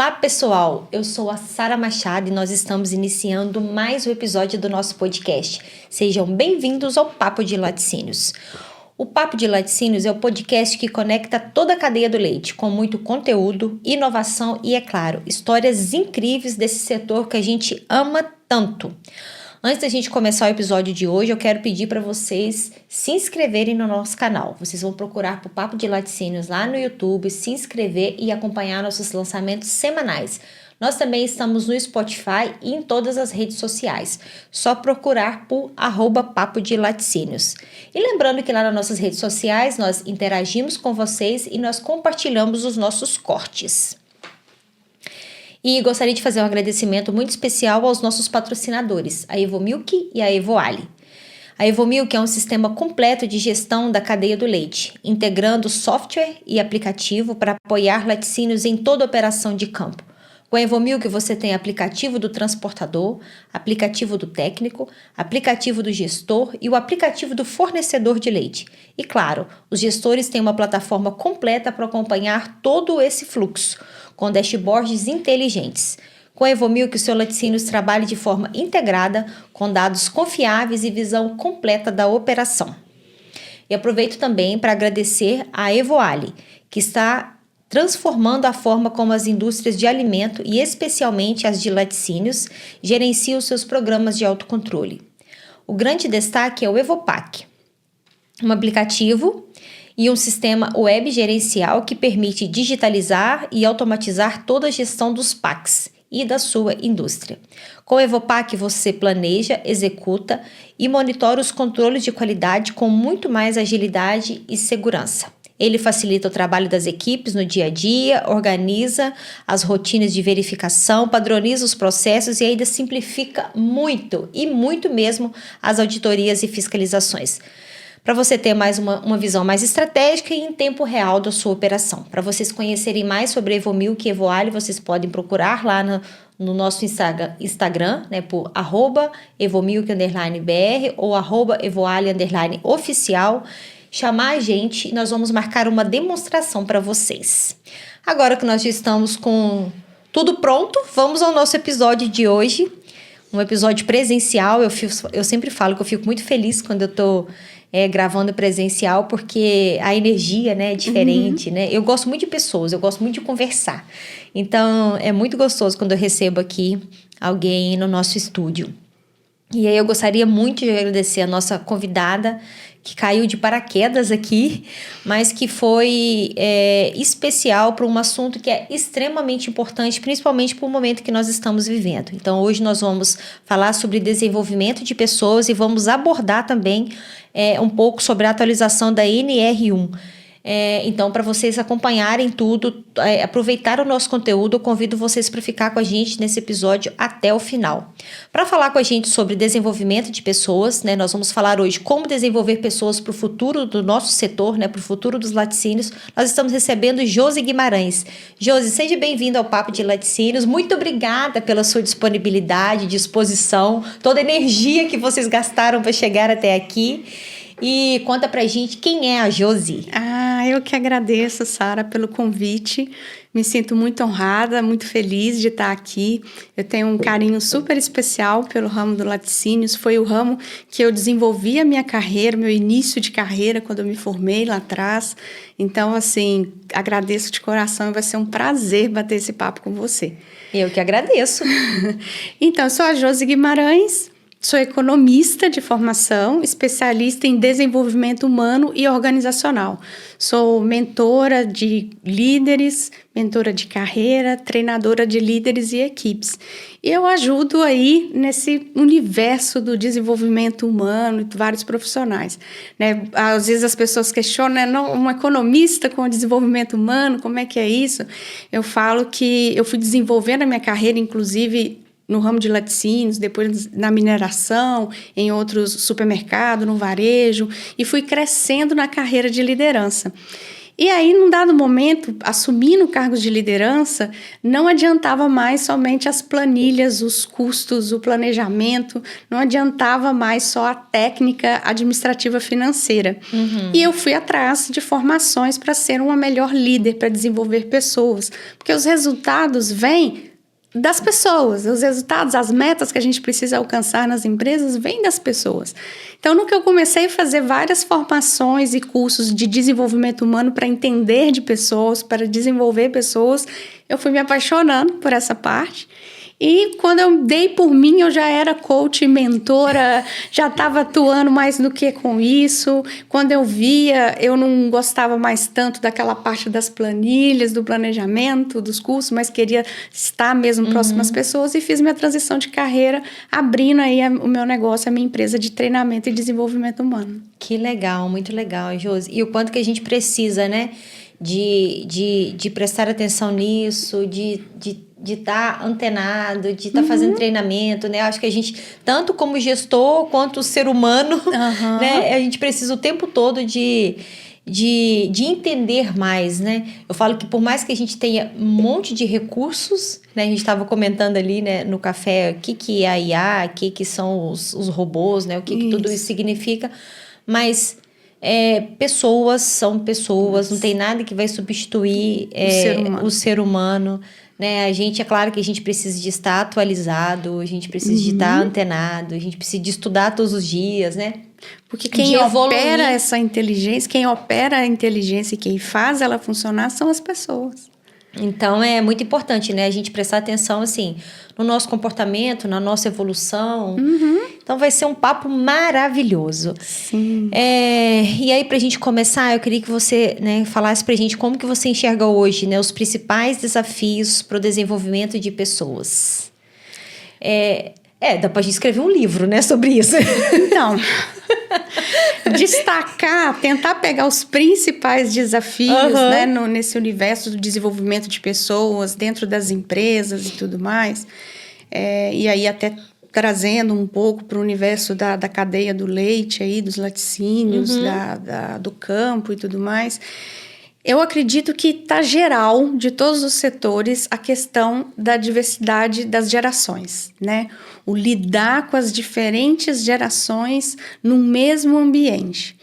Olá pessoal, eu sou a Sara Machado e nós estamos iniciando mais um episódio do nosso podcast. Sejam bem-vindos ao Papo de Laticínios. O Papo de Laticínios é o podcast que conecta toda a cadeia do leite, com muito conteúdo, inovação e, é claro, histórias incríveis desse setor que a gente ama tanto. Antes da gente começar o episódio de hoje, eu quero pedir para vocês se inscreverem no nosso canal. Vocês vão procurar por Papo de Laticínios lá no YouTube, se inscrever e acompanhar nossos lançamentos semanais. Nós também estamos no Spotify e em todas as redes sociais. Só procurar por @Papo de Laticínios. E lembrando que lá nas nossas redes sociais nós interagimos com vocês e nós compartilhamos os nossos cortes. E gostaria de fazer um agradecimento muito especial aos nossos patrocinadores, a Evomilk e a Evoali. A Evomilk é um sistema completo de gestão da cadeia do leite, integrando software e aplicativo para apoiar laticínios em toda operação de campo. Com a Evomilk você tem aplicativo do transportador, aplicativo do técnico, aplicativo do gestor e o aplicativo do fornecedor de leite. E claro, os gestores têm uma plataforma completa para acompanhar todo esse fluxo, com dashboards inteligentes. Com a Evomilk, o seu laticínios trabalha de forma integrada, com dados confiáveis e visão completa da operação. E aproveito também para agradecer a Evoali, que está transformando a forma como as indústrias de alimento e especialmente as de laticínios gerenciam seus programas de autocontrole. O grande destaque é o Evopac, um aplicativo e um sistema web gerencial que permite digitalizar e automatizar toda a gestão dos PACs e da sua indústria. Com o Evopac você planeja, executa e monitora os controles de qualidade com muito mais agilidade e segurança. Ele facilita o trabalho das equipes no dia a dia, organiza as rotinas de verificação, padroniza os processos e ainda simplifica muito, e muito mesmo, as auditorias e fiscalizações. Para você ter mais uma visão mais estratégica e em tempo real da sua operação. Para vocês conhecerem mais sobre Evomilk e Evoali, vocês podem procurar lá no nosso Instagram, né, por @Evomilk_BR ou @Evoali_oficial. Chamar a gente e nós vamos marcar uma demonstração para vocês. Agora que nós já estamos com tudo pronto, vamos ao nosso episódio de hoje. Um episódio presencial. Eu sempre falo que eu fico muito feliz quando eu estou gravando presencial, porque a energia, né, é diferente, né? Eu gosto muito de pessoas, eu gosto muito de conversar. Então, é muito gostoso quando eu recebo aqui alguém no nosso estúdio. E aí eu gostaria muito de agradecer a nossa convidada, que caiu de paraquedas aqui, mas que foi especial para um assunto que é extremamente importante, principalmente para o momento que nós estamos vivendo. Então, hoje nós vamos falar sobre desenvolvimento de pessoas e vamos abordar também um pouco sobre a atualização da NR1. Então, para vocês acompanharem tudo, aproveitar o nosso conteúdo, eu convido vocês para ficar com a gente nesse episódio até o final. Para falar com a gente sobre desenvolvimento de pessoas, né, nós vamos falar hoje como desenvolver pessoas para o futuro do nosso setor, né, para o futuro dos laticínios. Nós estamos recebendo Josi Guimarães. Josi, seja bem-vindo ao Papo de Laticínios. Muito obrigada pela sua disponibilidade, disposição, toda a energia que vocês gastaram para chegar até aqui. E conta pra gente quem é a Josi. Eu que agradeço, Sara, pelo convite. Me sinto muito honrada, muito feliz de estar aqui. Eu tenho um carinho super especial pelo ramo do laticínios. Foi o ramo que eu desenvolvi a minha carreira, meu início de carreira, quando eu me formei lá atrás. Então, assim, agradeço de coração e vai ser um prazer bater esse papo com você. Eu que agradeço. Então, eu sou a Josi Guimarães. Sou economista de formação, especialista em desenvolvimento humano e organizacional. Sou mentora de líderes, mentora de carreira, treinadora de líderes e equipes. E eu ajudo aí nesse universo do desenvolvimento humano e vários profissionais, né? Às vezes as pessoas questionam, né? Não, um economista com desenvolvimento humano, como é que é isso? Eu falo que eu fui desenvolvendo a minha carreira, inclusive no ramo de laticínios, depois na mineração, em outros supermercados, no varejo, e fui crescendo na carreira de liderança. E aí, num dado momento, assumindo cargos de liderança, não adiantava mais somente as planilhas, os custos, o planejamento, não adiantava mais só a técnica administrativa financeira. E eu fui atrás de formações para ser uma melhor líder, para desenvolver pessoas, porque os resultados vêm das pessoas, os resultados, as metas que a gente precisa alcançar nas empresas vêm das pessoas. Então, no que eu comecei a fazer várias formações e cursos de desenvolvimento humano para entender de pessoas, para desenvolver pessoas, eu fui me apaixonando por essa parte. E quando eu dei por mim, eu já era coach, mentora, já estava atuando mais do que com isso. Quando eu via, eu não gostava mais tanto daquela parte das planilhas, do planejamento, dos cursos, mas queria estar mesmo próximo às pessoas e fiz minha transição de carreira, abrindo aí o meu negócio, a minha empresa de treinamento e desenvolvimento humano. Que legal, muito legal, Josi. E o quanto que a gente precisa, né? De prestar atenção nisso, de estar antenado, de estar fazendo treinamento, né? Acho que a gente, tanto como gestor quanto ser humano, né? A gente precisa o tempo todo de entender mais, né? Eu falo que por mais que a gente tenha um monte de recursos, né? A gente estava comentando ali, né, no café, o que é a IA, o que são os robôs, né? O que tudo isso significa, mas... pessoas são pessoas, não tem nada que vai substituir o ser humano, né? A gente, é claro que a gente precisa de estar atualizado, a gente precisa de estar antenado, a gente precisa de estudar todos os dias, né? Porque quem opera essa inteligência, quem opera a inteligência e quem faz ela funcionar são as pessoas. Então, é muito importante, né? A gente prestar atenção, assim, no nosso comportamento, na nossa evolução. Então, vai ser um papo maravilhoso. Sim. E aí, pra gente começar, eu queria que você, né, falasse pra gente como que você enxerga hoje, né, os principais desafios pro desenvolvimento de pessoas. Dá pra gente escrever um livro, né, sobre isso. Então... destacar, tentar pegar os principais desafios, né, nesse universo do desenvolvimento de pessoas dentro das empresas e tudo mais, e aí até trazendo um pouco para o universo da cadeia do leite, aí, dos laticínios, do campo e tudo mais. Eu acredito que está geral, de todos os setores, a questão da diversidade das gerações, né? O lidar com as diferentes gerações no mesmo ambiente.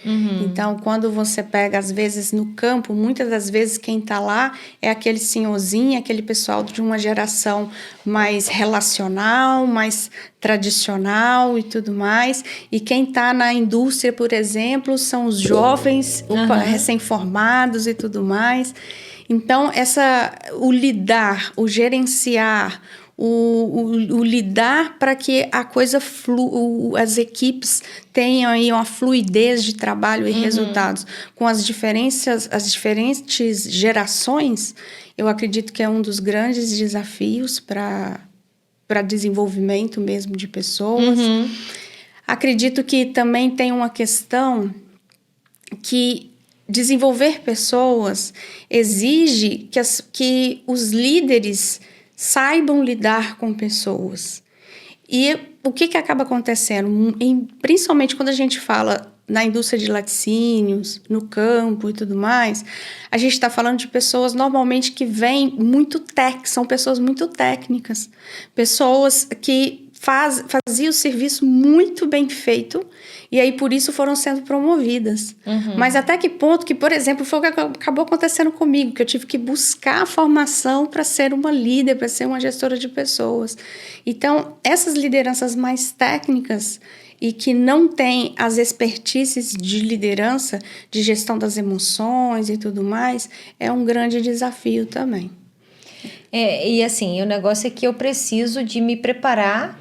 Então, quando você pega, às vezes, no campo, muitas das vezes quem está lá é aquele senhorzinho, aquele pessoal de uma geração mais relacional, mais tradicional e tudo mais. E quem está na indústria, por exemplo, são os jovens, recém-formados e tudo mais. Então, o lidar, o gerenciar, o lidar para que a coisa as equipes tenham aí uma fluidez de trabalho e resultados com as diferentes gerações, eu acredito que é um dos grandes desafios para desenvolvimento mesmo de pessoas. Acredito que também tem uma questão que desenvolver pessoas exige que os líderes saibam lidar com pessoas. E o que acaba acontecendo? Principalmente quando a gente fala na indústria de laticínios, no campo e tudo mais, a gente está falando de pessoas normalmente que vêm são pessoas muito técnicas, pessoas que faziam o serviço muito bem feito e aí por isso foram sendo promovidas. Mas até que ponto que, por exemplo, foi o que acabou acontecendo comigo, que eu tive que buscar a formação para ser uma líder, para ser uma gestora de pessoas. Então, essas lideranças mais técnicas e que não têm as expertises de liderança, de gestão das emoções e tudo mais, é um grande desafio também. E assim, o negócio é que eu preciso de me preparar,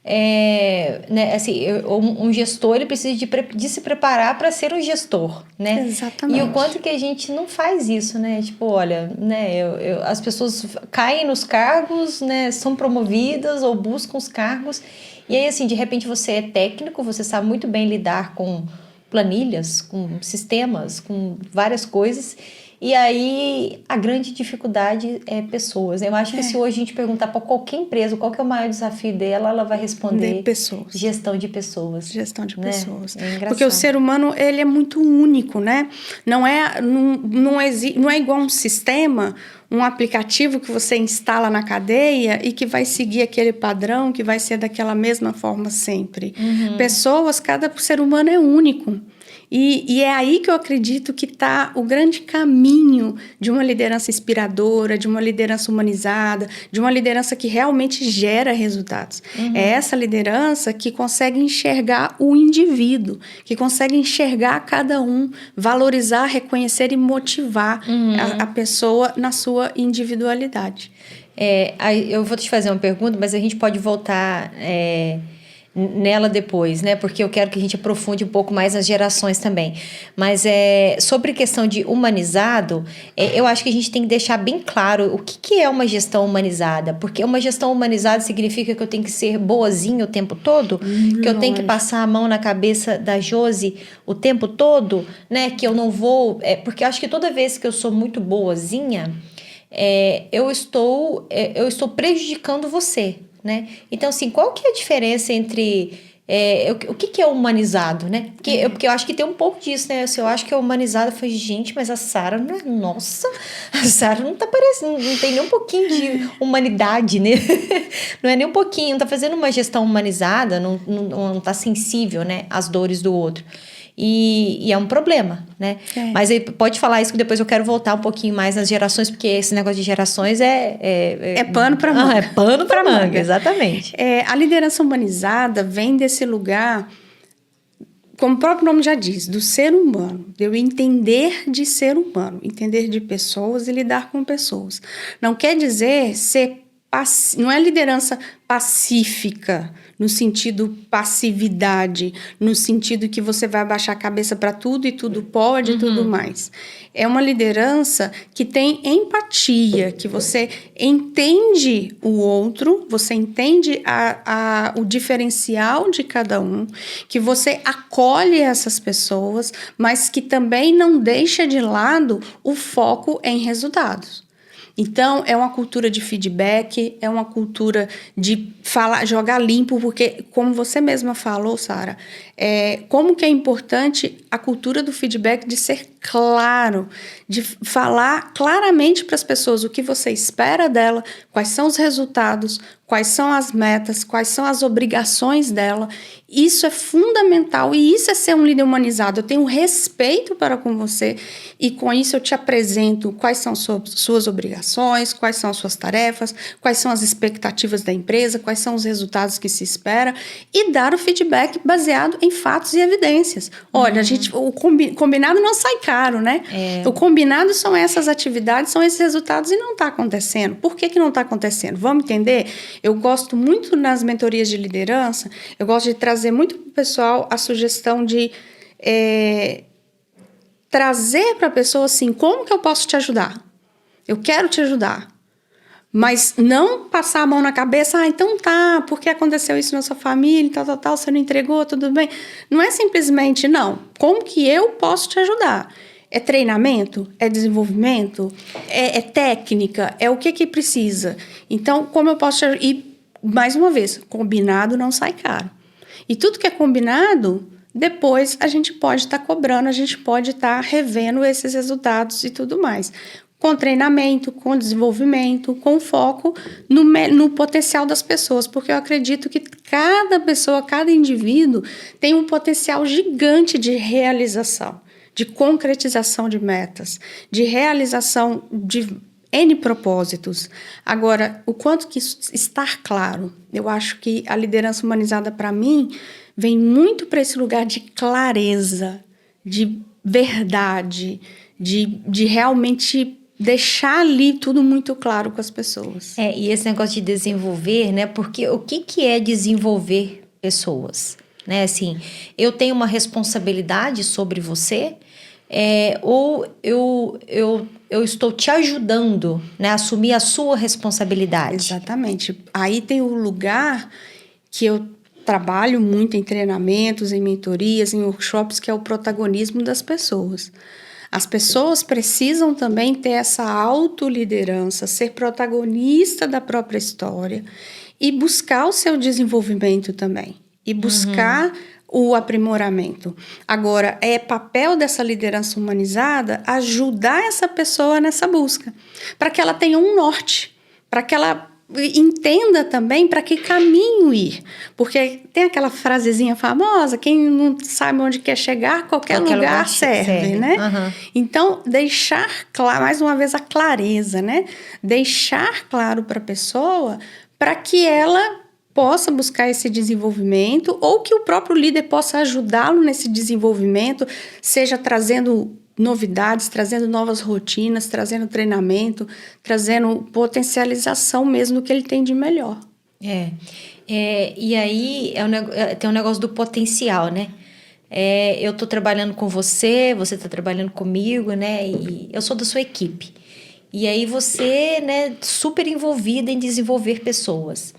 né, assim, um gestor ele precisa de se preparar para ser um gestor, né? Exatamente. E o quanto que a gente não faz isso, né? Tipo, olha, né, as pessoas caem nos cargos, né, são promovidas ou buscam os cargos, e aí assim, de repente você é técnico, você sabe muito bem lidar com planilhas, com sistemas, com várias coisas, E aí, a grande dificuldade é pessoas. Eu acho que se hoje a gente perguntar para qualquer empresa qual que é o maior desafio dela, ela vai responder De pessoas. Gestão de pessoas. Gestão de pessoas. É engraçado. Porque o ser humano, ele é muito único, né? Não é igual um sistema, um aplicativo que você instala na cadeia e que vai seguir aquele padrão, que vai ser daquela mesma forma sempre. Pessoas, cada ser humano é único. E é aí que eu acredito que está o grande caminho de uma liderança inspiradora, de uma liderança humanizada, de uma liderança que realmente gera resultados. É essa liderança que consegue enxergar o indivíduo, que consegue enxergar cada um, valorizar, reconhecer e motivar a pessoa na sua individualidade. Eu vou te fazer uma pergunta, mas a gente pode voltar nela depois, né? Porque eu quero que a gente aprofunde um pouco mais as gerações também. Mas sobre questão de humanizado, eu acho que a gente tem que deixar bem claro o que é uma gestão humanizada. Porque uma gestão humanizada significa que eu tenho que ser boazinha o tempo todo? Que eu tenho que passar a mão na cabeça da Josi o tempo todo? Né? Que eu não vou... porque eu acho que toda vez que eu sou muito boazinha, eu estou prejudicando você. Né? Então, assim, qual que é a diferença entre... o que é humanizado, né? Porque eu acho que tem um pouco disso, né? Eu acho que é humanizado. Eu falei, gente, mas a Sara não é... Nossa, a Sara não tá parecendo... Não tem nem um pouquinho de humanidade, né? Não é nem um pouquinho. Não tá fazendo uma gestão humanizada, não tá sensível, né? Às dores do outro. E é um problema, né? Mas aí pode falar isso que depois eu quero voltar um pouquinho mais nas gerações, porque esse negócio de gerações é pano para manga. É pano para manga, exatamente. A liderança humanizada vem desse lugar, como o próprio nome já diz, do ser humano, de eu entender de ser humano, entender de pessoas e lidar com pessoas. Não quer dizer não é liderança pacífica, no sentido passividade, no sentido que você vai abaixar a cabeça para tudo e tudo pode e tudo mais. É uma liderança que tem empatia, que você entende o outro, você entende o diferencial de cada um, que você acolhe essas pessoas, mas que também não deixa de lado o foco em resultados. Então, é uma cultura de feedback, é uma cultura de jogar limpo, porque, como você mesma falou, Sara, como que é importante a cultura do feedback de ser claro, de falar claramente para as pessoas o que você espera dela, quais são os resultados, quais são as metas, quais são as obrigações dela. Isso é fundamental e isso é ser um líder humanizado. Eu tenho respeito para com você e com isso eu te apresento quais são suas obrigações, quais são as suas tarefas, quais são as expectativas da empresa, quais são os resultados que se espera e dar o feedback baseado em fatos e evidências. Olha, o combinado não sai caro, né? O combinado são essas atividades, são esses resultados e não está acontecendo. Por que não está acontecendo? Vamos entender? Eu gosto muito nas mentorias de liderança, eu gosto de trazer muito para o pessoal a sugestão de trazer para a pessoa assim, como que eu posso te ajudar? Eu quero te ajudar. Mas não passar a mão na cabeça, então tá, porque aconteceu isso na sua família, tal, você não entregou, tudo bem. Não é simplesmente, não. Como que eu posso te ajudar? É treinamento? É desenvolvimento? É técnica? É o que precisa? Então, como eu posso te ajudar? E, mais uma vez, combinado não sai caro. E tudo que é combinado, depois a gente pode estar cobrando, a gente pode estar revendo esses resultados e tudo mais. Com treinamento, com desenvolvimento, com foco no potencial das pessoas, porque eu acredito que cada pessoa, cada indivíduo tem um potencial gigante de realização, de concretização de metas, de realização de N propósitos. Agora, o quanto que isso estar claro, eu acho que a liderança humanizada, para mim, vem muito para esse lugar de clareza, de verdade, de realmente deixar ali tudo muito claro com as pessoas. E esse negócio de desenvolver, né? Porque o que é desenvolver pessoas? Né? Assim, eu tenho uma responsabilidade sobre você, ou eu estou te ajudando, né, a assumir a sua responsabilidade. Exatamente. Aí tem o lugar que eu trabalho muito em treinamentos, em mentorias, em workshops, que é o protagonismo das pessoas. As pessoas precisam também ter essa autoliderança, ser protagonista da própria história e buscar o seu desenvolvimento também. E buscar o aprimoramento. Agora, é papel dessa liderança humanizada ajudar essa pessoa nessa busca, para que ela tenha um norte, para que ela entenda também para que caminho ir. Porque tem aquela frasezinha famosa, quem não sabe onde quer chegar, qualquer lugar serve, né? Então, deixar claro, mais uma vez, a clareza, né? Deixar claro para a pessoa para que ela possa buscar esse desenvolvimento ou que o próprio líder possa ajudá-lo nesse desenvolvimento, seja trazendo novidades, trazendo novas rotinas, trazendo treinamento, trazendo potencialização mesmo do que ele tem de melhor. E aí tem um negócio do potencial, né? Eu tô trabalhando com você tá trabalhando comigo, né? E eu sou da sua equipe. E aí você, né, super envolvida em desenvolver pessoas.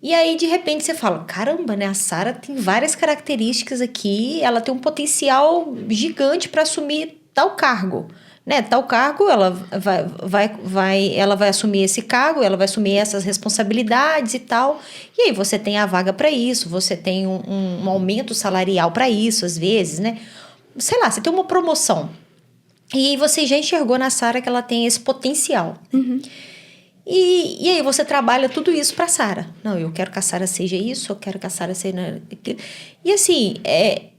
E aí, de repente, você fala, caramba, né? A Sara tem várias características aqui, ela tem um potencial gigante para assumir tal cargo, né? Tal cargo, ela vai assumir esse cargo, ela vai assumir essas responsabilidades e tal. E aí você tem a vaga para isso, você tem um aumento salarial para isso, às vezes, né? Sei lá, você tem uma promoção. E aí você já enxergou na Sara que ela tem esse potencial. E aí você trabalha tudo isso para a Sara. Não, eu quero que a Sara seja isso, eu quero que a Sara seja... E assim,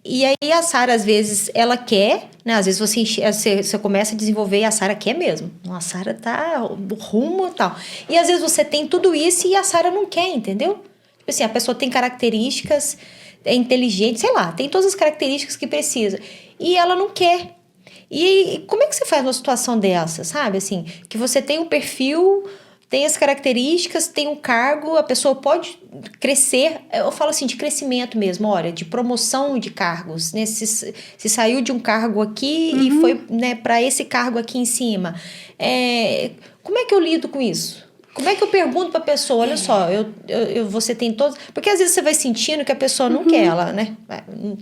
e aí a Sara, às vezes, ela quer, né? Às vezes você começa a desenvolver e a Sara quer mesmo. A Sara tá rumo e tal. E às vezes você tem tudo isso e a Sara não quer, entendeu? Tipo assim, a pessoa tem características, é inteligente, sei lá, tem todas as características que precisa. E ela não quer. E como é que você faz numa situação dessa, sabe? Assim, que você tem um perfil... Tem as características, tem um cargo, a pessoa pode crescer, eu falo assim, de crescimento mesmo, olha, de promoção de cargos, né? Se saiu de um cargo aqui e foi, né, para esse cargo aqui em cima. Como é que eu lido com isso? Como é que eu pergunto para a pessoa, olha só, você tem todos... Porque às vezes você vai sentindo que a pessoa não quer, ela, né?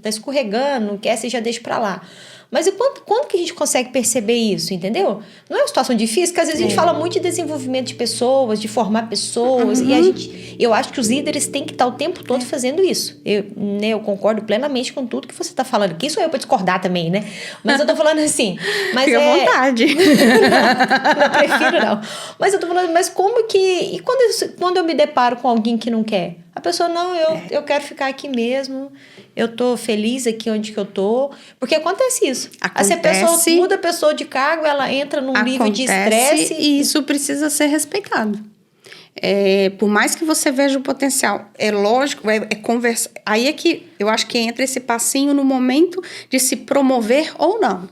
Tá escorregando, não quer, você já deixa para lá. Mas e quando que a gente consegue perceber isso, entendeu? Não é uma situação difícil, porque às vezes a gente fala muito de desenvolvimento de pessoas, de formar pessoas, e eu acho que os líderes têm que estar o tempo todo fazendo isso. Eu concordo plenamente com tudo que você está falando. Quem sou eu para discordar também, né? Mas eu tô falando assim... Fica à vontade. Não prefiro, não. Mas eu tô falando, mas como que... E quando eu me deparo com alguém que não quer? A pessoa, não, eu quero ficar aqui mesmo, eu tô feliz aqui onde que eu tô. Porque acontece isso. Se a pessoa muda a pessoa de cargo, ela entra num nível de estresse. E isso precisa ser respeitado. Por mais que você veja o potencial, é lógico, conversa. Aí é que eu acho que entra esse passinho no momento de se promover ou não.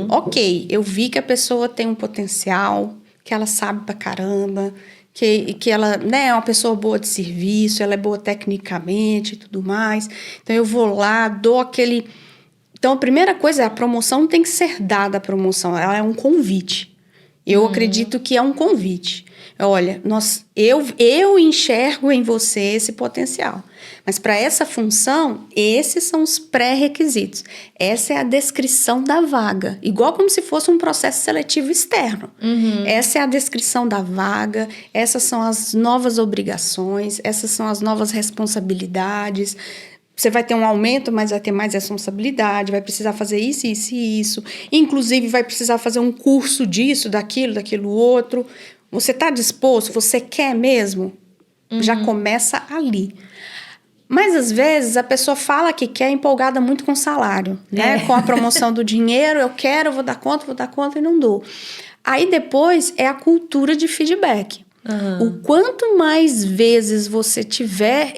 Ok, eu vi que a pessoa tem um potencial, que ela sabe pra caramba, que ela, né, é uma pessoa boa de serviço, ela é boa tecnicamente e tudo mais. Então, eu vou lá, dou aquele... Então, a primeira coisa é a promoção tem que ser dada a promoção. Ela é um convite. Eu acredito que é um convite. Olha, eu enxergo em você esse potencial. Mas para essa função, esses são os pré-requisitos. Essa é a descrição da vaga. Igual como se fosse um processo seletivo externo. Essa é a descrição da vaga, essas são as novas obrigações, essas são as novas responsabilidades. Você vai ter um aumento, mas vai ter mais responsabilidade, vai precisar fazer isso, isso e isso. Inclusive, vai precisar fazer um curso disso, daquilo outro. Você está disposto? Você quer mesmo? Já começa ali. Mas, às vezes, a pessoa fala que quer empolgada muito com o salário, né? Com a promoção do dinheiro, eu quero, eu vou dar conta e não dou. Aí, depois, é a cultura de feedback. O quanto mais vezes você tiver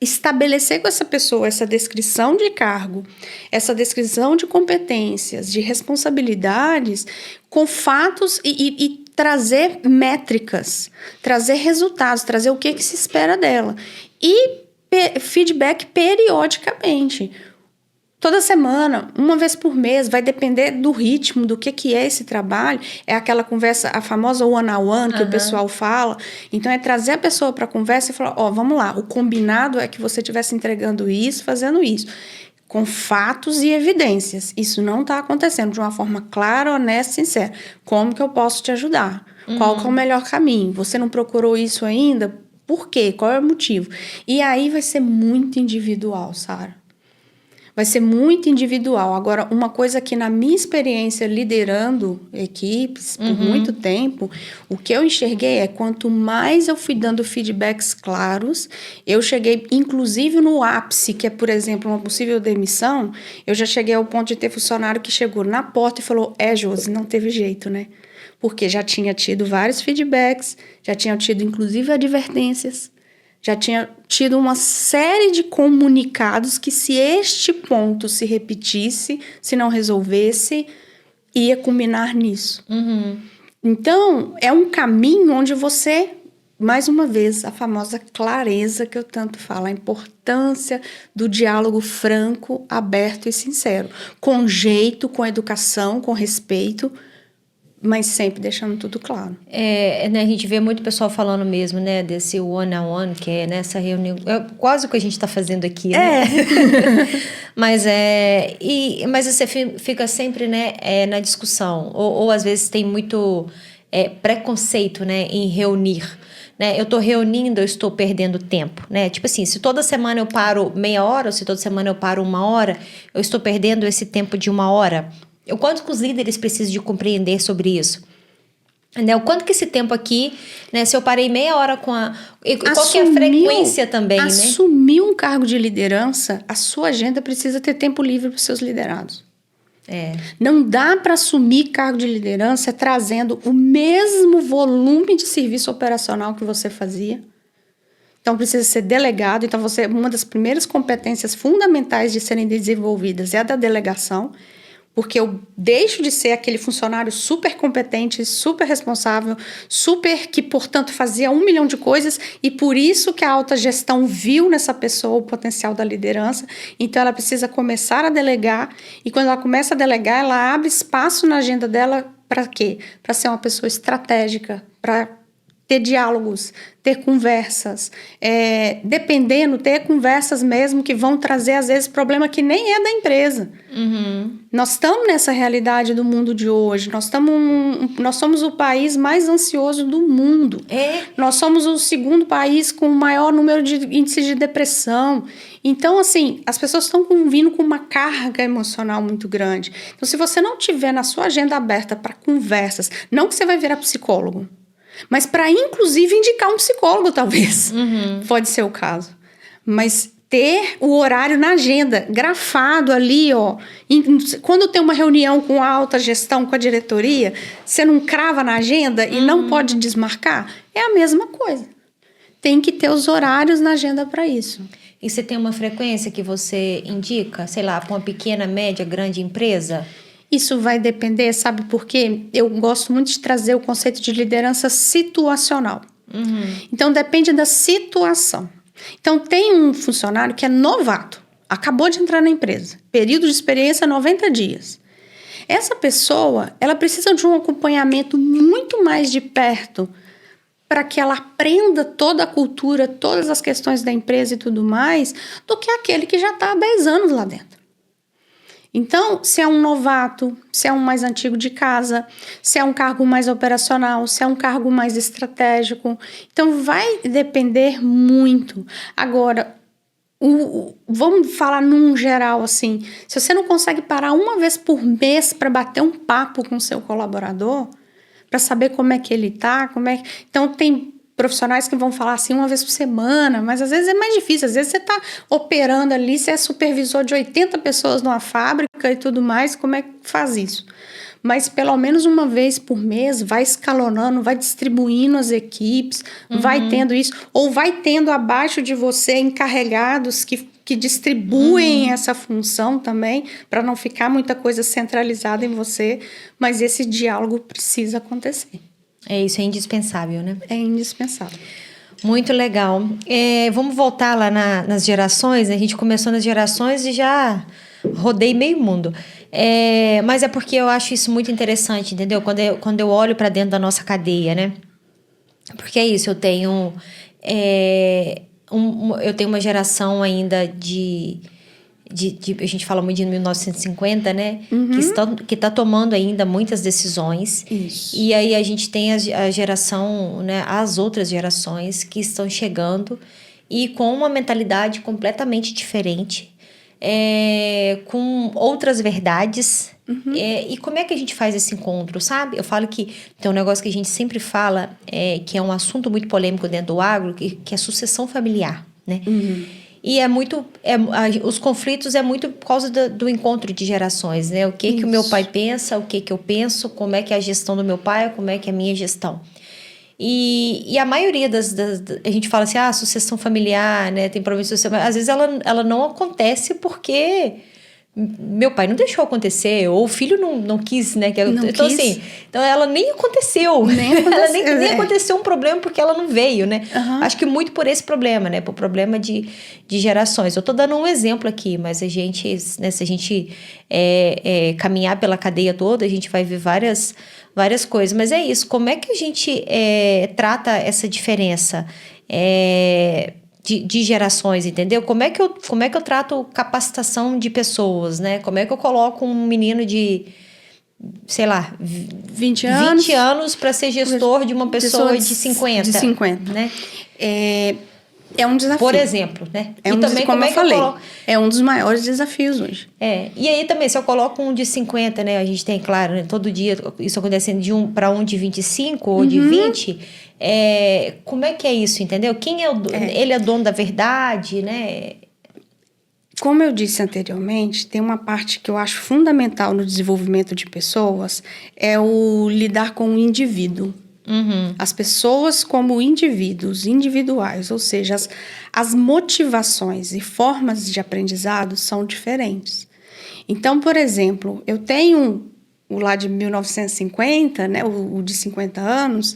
estabelecer com essa pessoa essa descrição de cargo, essa descrição de competências, de responsabilidades, com fatos e trazer métricas, trazer resultados, trazer o que se espera dela. E feedback periodicamente. Toda semana, uma vez por mês, vai depender do ritmo, do que é esse trabalho. É aquela conversa, a famosa one-on-one que o pessoal fala. Então, é trazer a pessoa para a conversa e falar, vamos lá, o combinado é que você estivesse entregando isso, fazendo isso. com fatos e evidências. Isso não está acontecendo de uma forma clara, honesta e sincera. Como que eu posso te ajudar? Qual que é o melhor caminho? Você não procurou isso ainda? Por quê? Qual é o motivo? E aí vai ser muito individual, Sara. Vai ser muito individual. Agora, uma coisa que na minha experiência liderando equipes por muito tempo, o que eu enxerguei é quanto mais eu fui dando feedbacks claros, eu cheguei inclusive no ápice, que é, por exemplo, uma possível demissão, eu já cheguei ao ponto de ter funcionário que chegou na porta e falou, Josi, não teve jeito, né? Porque já tinha tido vários feedbacks, já tinha tido inclusive advertências, já tinha tido uma série de comunicados que se este ponto se repetisse, se não resolvesse, ia culminar nisso. Então, é um caminho onde você, mais uma vez, a famosa clareza que eu tanto falo, a importância do diálogo franco, aberto e sincero, com jeito, com educação, com respeito, mas sempre deixando tudo claro. Né, a gente vê muito pessoal falando mesmo, né, desse one-on-one, que é nessa reunião, quase o que a gente está fazendo aqui, né? Mas você fica sempre, né, na discussão, ou às vezes tem muito preconceito, né, em reunir. Né? Eu estou reunindo, eu estou perdendo tempo, né? Tipo assim, se toda semana eu paro meia hora, ou se toda semana eu paro uma hora, eu estou perdendo esse tempo de uma hora. O quanto que os líderes precisam de compreender sobre isso? Né? O quanto que esse tempo aqui, né? Se eu parei meia hora com a... qual que é a frequência também, né? Assumir um cargo de liderança, a sua agenda precisa ter tempo livre para os seus liderados. Não dá para assumir cargo de liderança trazendo o mesmo volume de serviço operacional que você fazia. Então, precisa ser delegado. Então, uma das primeiras competências fundamentais de serem desenvolvidas é a da delegação, porque eu deixo de ser aquele funcionário super competente, super responsável, que, portanto, fazia 1 milhão de coisas, e por isso que a alta gestão viu nessa pessoa o potencial da liderança. Então, ela precisa começar a delegar, e quando ela começa a delegar, ela abre espaço na agenda dela para quê? Para ser uma pessoa estratégica, para ter diálogos, ter conversas, dependendo, ter conversas mesmo que vão trazer, às vezes, problema que nem é da empresa. Nós estamos nessa realidade do mundo de hoje, nós somos o país mais ansioso do mundo. Nós somos o segundo país com o maior número de índices de depressão. Então, assim, as pessoas estão vindo com uma carga emocional muito grande. Então, se você não tiver na sua agenda aberta para conversas, não que você vai virar psicólogo, mas para, inclusive, indicar um psicólogo, talvez. Pode ser o caso. Mas ter o horário na agenda, grafado ali, ó. Quando tem uma reunião com a alta gestão, com a diretoria, você não crava na agenda e não pode desmarcar? É a mesma coisa. Tem que ter os horários na agenda para isso. E você tem uma frequência que você indica, sei lá, para uma pequena, média, grande empresa? Isso vai depender, sabe por quê? Eu gosto muito de trazer o conceito de liderança situacional. Então, depende da situação. Então, tem um funcionário que é novato, acabou de entrar na empresa, período de experiência 90 dias. Essa pessoa, ela precisa de um acompanhamento muito mais de perto para que ela aprenda toda a cultura, todas as questões da empresa e tudo mais, do que aquele que já está há 10 anos lá dentro. Então, se é um novato, se é um mais antigo de casa, se é um cargo mais operacional, se é um cargo mais estratégico, então vai depender muito. Agora, vamos falar num geral assim, se você não consegue parar uma vez por mês para bater um papo com o seu colaborador, para saber como é que ele está, então tem profissionais que vão falar assim uma vez por semana, mas às vezes é mais difícil, às vezes você está operando ali, você é supervisor de 80 pessoas numa fábrica e tudo mais, como é que faz isso? Mas pelo menos uma vez por mês, vai escalonando, vai distribuindo as equipes, vai tendo isso, ou vai tendo abaixo de você encarregados que distribuem essa função também, para não ficar muita coisa centralizada em você, mas esse diálogo precisa acontecer. Isso é indispensável, né? É indispensável. Muito legal. Vamos voltar lá nas gerações, né? A gente começou nas gerações e já rodei meio mundo. Mas é porque eu acho isso muito interessante, entendeu? Quando eu olho para dentro da nossa cadeia, né? Porque é isso, eu tenho uma geração ainda de a gente fala muito de 1950, né? Que está tomando ainda muitas decisões. Isso. E aí a gente tem a geração, né? As outras gerações que estão chegando e com uma mentalidade completamente diferente, com outras verdades. E como é que a gente faz esse encontro, sabe? Eu falo que tem um negócio que a gente sempre fala, que é um assunto muito polêmico dentro do agro, que é sucessão familiar, né? E os conflitos é muito por causa do encontro de gerações, né? O que o meu pai pensa, o que eu penso, como é que é a gestão do meu pai, como é que é a minha gestão. E a maioria a gente fala assim, sucessão familiar, né? Tem problema de sucessão. Às vezes ela não acontece porque meu pai não deixou acontecer, ou o filho não quis, né? Então, assim, ela nem aconteceu. Nem aconteceu um problema porque ela não veio, né? Acho que muito por esse problema, né? Por problema de gerações. Eu tô dando um exemplo aqui, mas a gente, né, se a gente caminhar pela cadeia toda, a gente vai ver várias coisas. Mas é isso, como é que a gente trata essa diferença? De gerações, entendeu? Como é que eu trato capacitação de pessoas, né? Como é que eu coloco um menino de, sei lá, 20 anos para ser gestor de uma pessoa de 50? De 50. Né? É um desafio. Por exemplo, né? Como eu falei, é um dos maiores desafios hoje. E aí também, se eu coloco um de 50, né? A gente tem, claro, né, todo dia isso acontecendo de para um de 25 ou de 20... como é que é isso, entendeu? Quem é ele é dono da verdade, né? Como eu disse anteriormente, tem uma parte que eu acho fundamental no desenvolvimento de pessoas, é o lidar com o indivíduo. As pessoas como indivíduos, individuais, ou seja, as motivações e formas de aprendizado são diferentes. Então, por exemplo, eu tenho o lá de 1950, né, o de 50 anos,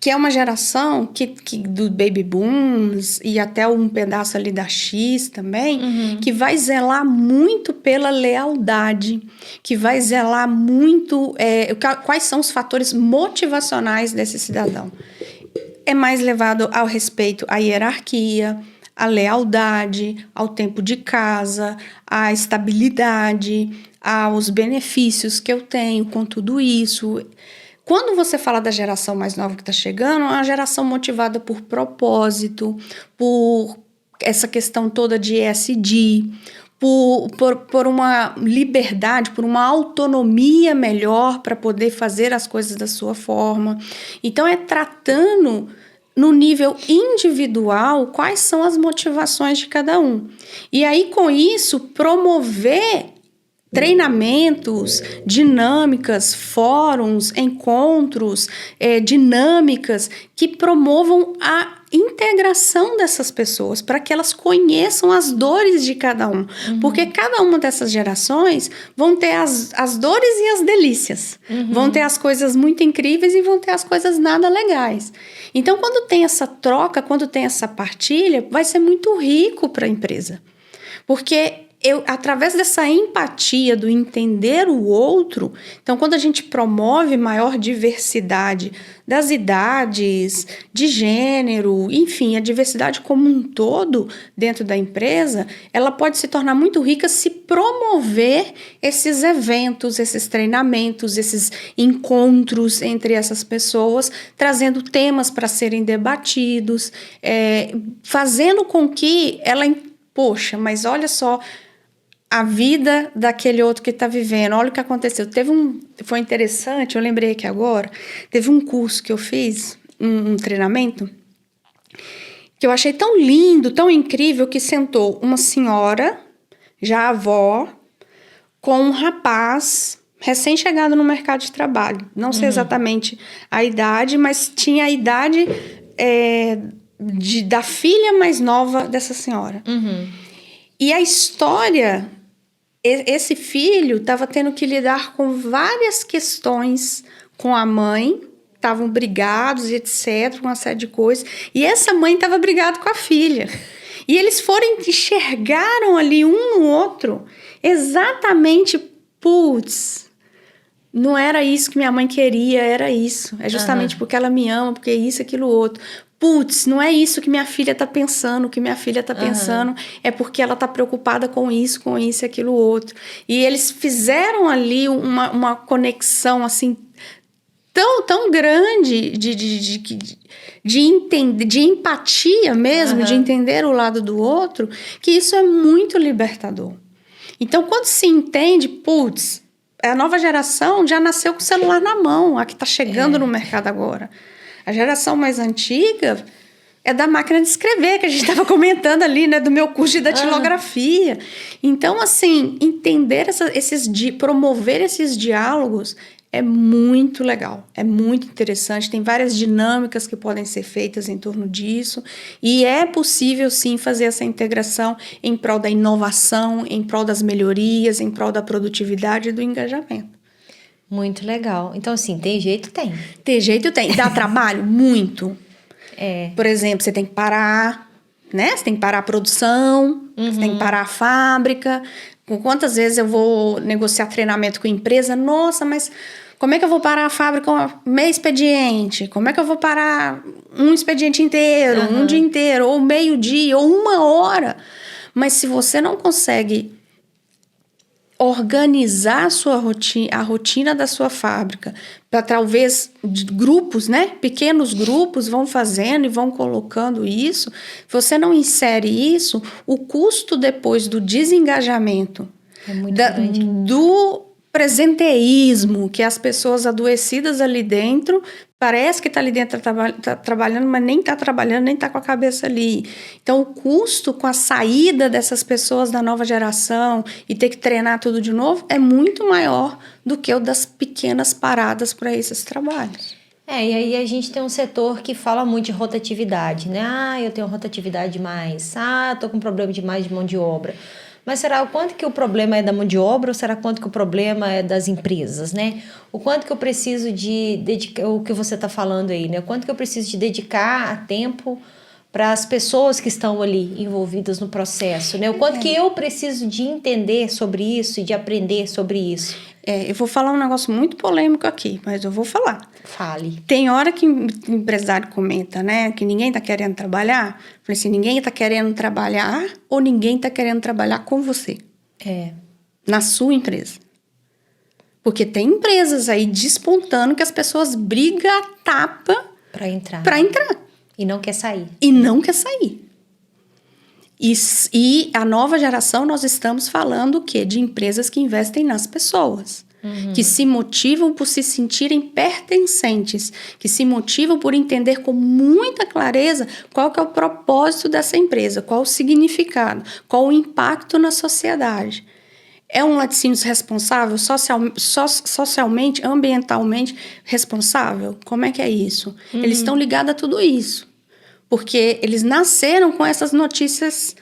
que é uma geração que do baby booms e até um pedaço ali da X também, que vai zelar muito pela lealdade, que vai zelar muito quais são os fatores motivacionais desse cidadão. É mais levado ao respeito à hierarquia, à lealdade, ao tempo de casa, à estabilidade, aos benefícios que eu tenho com tudo isso. Quando você fala da geração mais nova que está chegando, é uma geração motivada por propósito, por essa questão toda de ESG, por uma liberdade, por uma autonomia melhor para poder fazer as coisas da sua forma. Então, tratando no nível individual quais são as motivações de cada um. E aí, com isso, promover treinamentos, dinâmicas, fóruns, encontros, dinâmicas que promovam a integração dessas pessoas para que elas conheçam as dores de cada um. Porque cada uma dessas gerações vão ter as dores e as delícias. Vão ter as coisas muito incríveis e vão ter as coisas nada legais. Então, quando tem essa troca, quando tem essa partilha, vai ser muito rico para a empresa. Porque através dessa empatia, do entender o outro, então quando a gente promove maior diversidade das idades, de gênero, enfim, a diversidade como um todo dentro da empresa, ela pode se tornar muito rica se promover esses eventos, esses treinamentos, esses encontros entre essas pessoas, trazendo temas para serem debatidos, fazendo com que ela... Poxa, mas olha só a vida daquele outro que está vivendo, olha o que aconteceu. Foi interessante, eu lembrei aqui agora, teve um curso que eu fiz, um treinamento, que eu achei tão lindo, tão incrível, que sentou uma senhora, já avó, com um rapaz recém-chegado no mercado de trabalho. Não sei exatamente a idade, mas tinha a idade da filha mais nova dessa senhora. E a história... Esse filho estava tendo que lidar com várias questões com a mãe, estavam brigados e etc, uma série de coisas, e essa mãe estava brigada com a filha. E eles enxergaram ali um no outro, exatamente, não era isso que minha mãe queria, era isso. É justamente porque ela me ama, porque isso, aquilo, outro. putz, não é isso que minha filha tá pensando, o que minha filha tá pensando é porque ela tá preocupada com isso e aquilo outro. E eles fizeram ali uma conexão, assim, tão grande de entender, de empatia mesmo, de entender o lado do outro, que isso é muito libertador. Então, quando se entende, putz, a nova geração já nasceu com o celular na mão, a que está chegando no mercado agora. A geração mais antiga é da máquina de escrever, que a gente estava comentando ali, né, do meu curso de datilografia. Então, assim, entender promover esses diálogos é muito legal, é muito interessante, tem várias dinâmicas que podem ser feitas em torno disso, e é possível sim fazer essa integração em prol da inovação, em prol das melhorias, em prol da produtividade e do engajamento. Muito legal. Então, assim, tem jeito? Tem. Tem jeito? Tem. Dá trabalho? Muito. Por exemplo, você tem que parar, né? Você tem que parar a produção, você tem que parar a fábrica. Quantas vezes eu vou negociar treinamento com a empresa? Nossa, mas como é que eu vou parar a fábrica meio expediente? Como é que eu vou parar um expediente inteiro, um dia inteiro, ou meio dia, ou 1 hora? Mas se você não consegue organizar a rotina da sua fábrica, para talvez grupos, né? Pequenos grupos vão fazendo e vão colocando isso. Se você não insere isso, o custo depois do desengajamento, do presenteísmo, que as pessoas adoecidas ali dentro, parece que está ali dentro tá trabalhando, mas nem está trabalhando, nem está com a cabeça ali. Então, o custo com a saída dessas pessoas da nova geração e ter que treinar tudo de novo é muito maior do que o das pequenas paradas para esses trabalhos. E aí a gente tem um setor que fala muito de rotatividade, né? Eu tenho rotatividade demais. Tô com problema demais de mão de obra. Mas será o quanto que o problema é da mão de obra ou será quanto que o problema é das empresas, né? O quanto que eu preciso de dedicar, o que você está falando aí, né? O quanto que eu preciso de dedicar a tempo para as pessoas que estão ali envolvidas no processo, né? O quanto que eu preciso de entender sobre isso e de aprender sobre isso. Eu vou falar um negócio muito polêmico aqui, mas eu vou falar. Fale. Tem hora que o empresário comenta, né, que ninguém está querendo trabalhar. Eu falei assim, ninguém está querendo trabalhar ou ninguém está querendo trabalhar com você? Na sua empresa. Porque tem empresas aí despontando que as pessoas brigam a tapa para entrar. E não quer sair. E a nova geração, nós estamos falando o quê? De empresas que investem nas pessoas. Que se motivam por se sentirem pertencentes, que se motivam por entender com muita clareza qual que é o propósito dessa empresa, qual o significado, qual o impacto na sociedade. É um laticínios responsável, socialmente, ambientalmente responsável? Como é que é isso? Eles estão ligados a tudo isso. Porque eles nasceram com essas notícias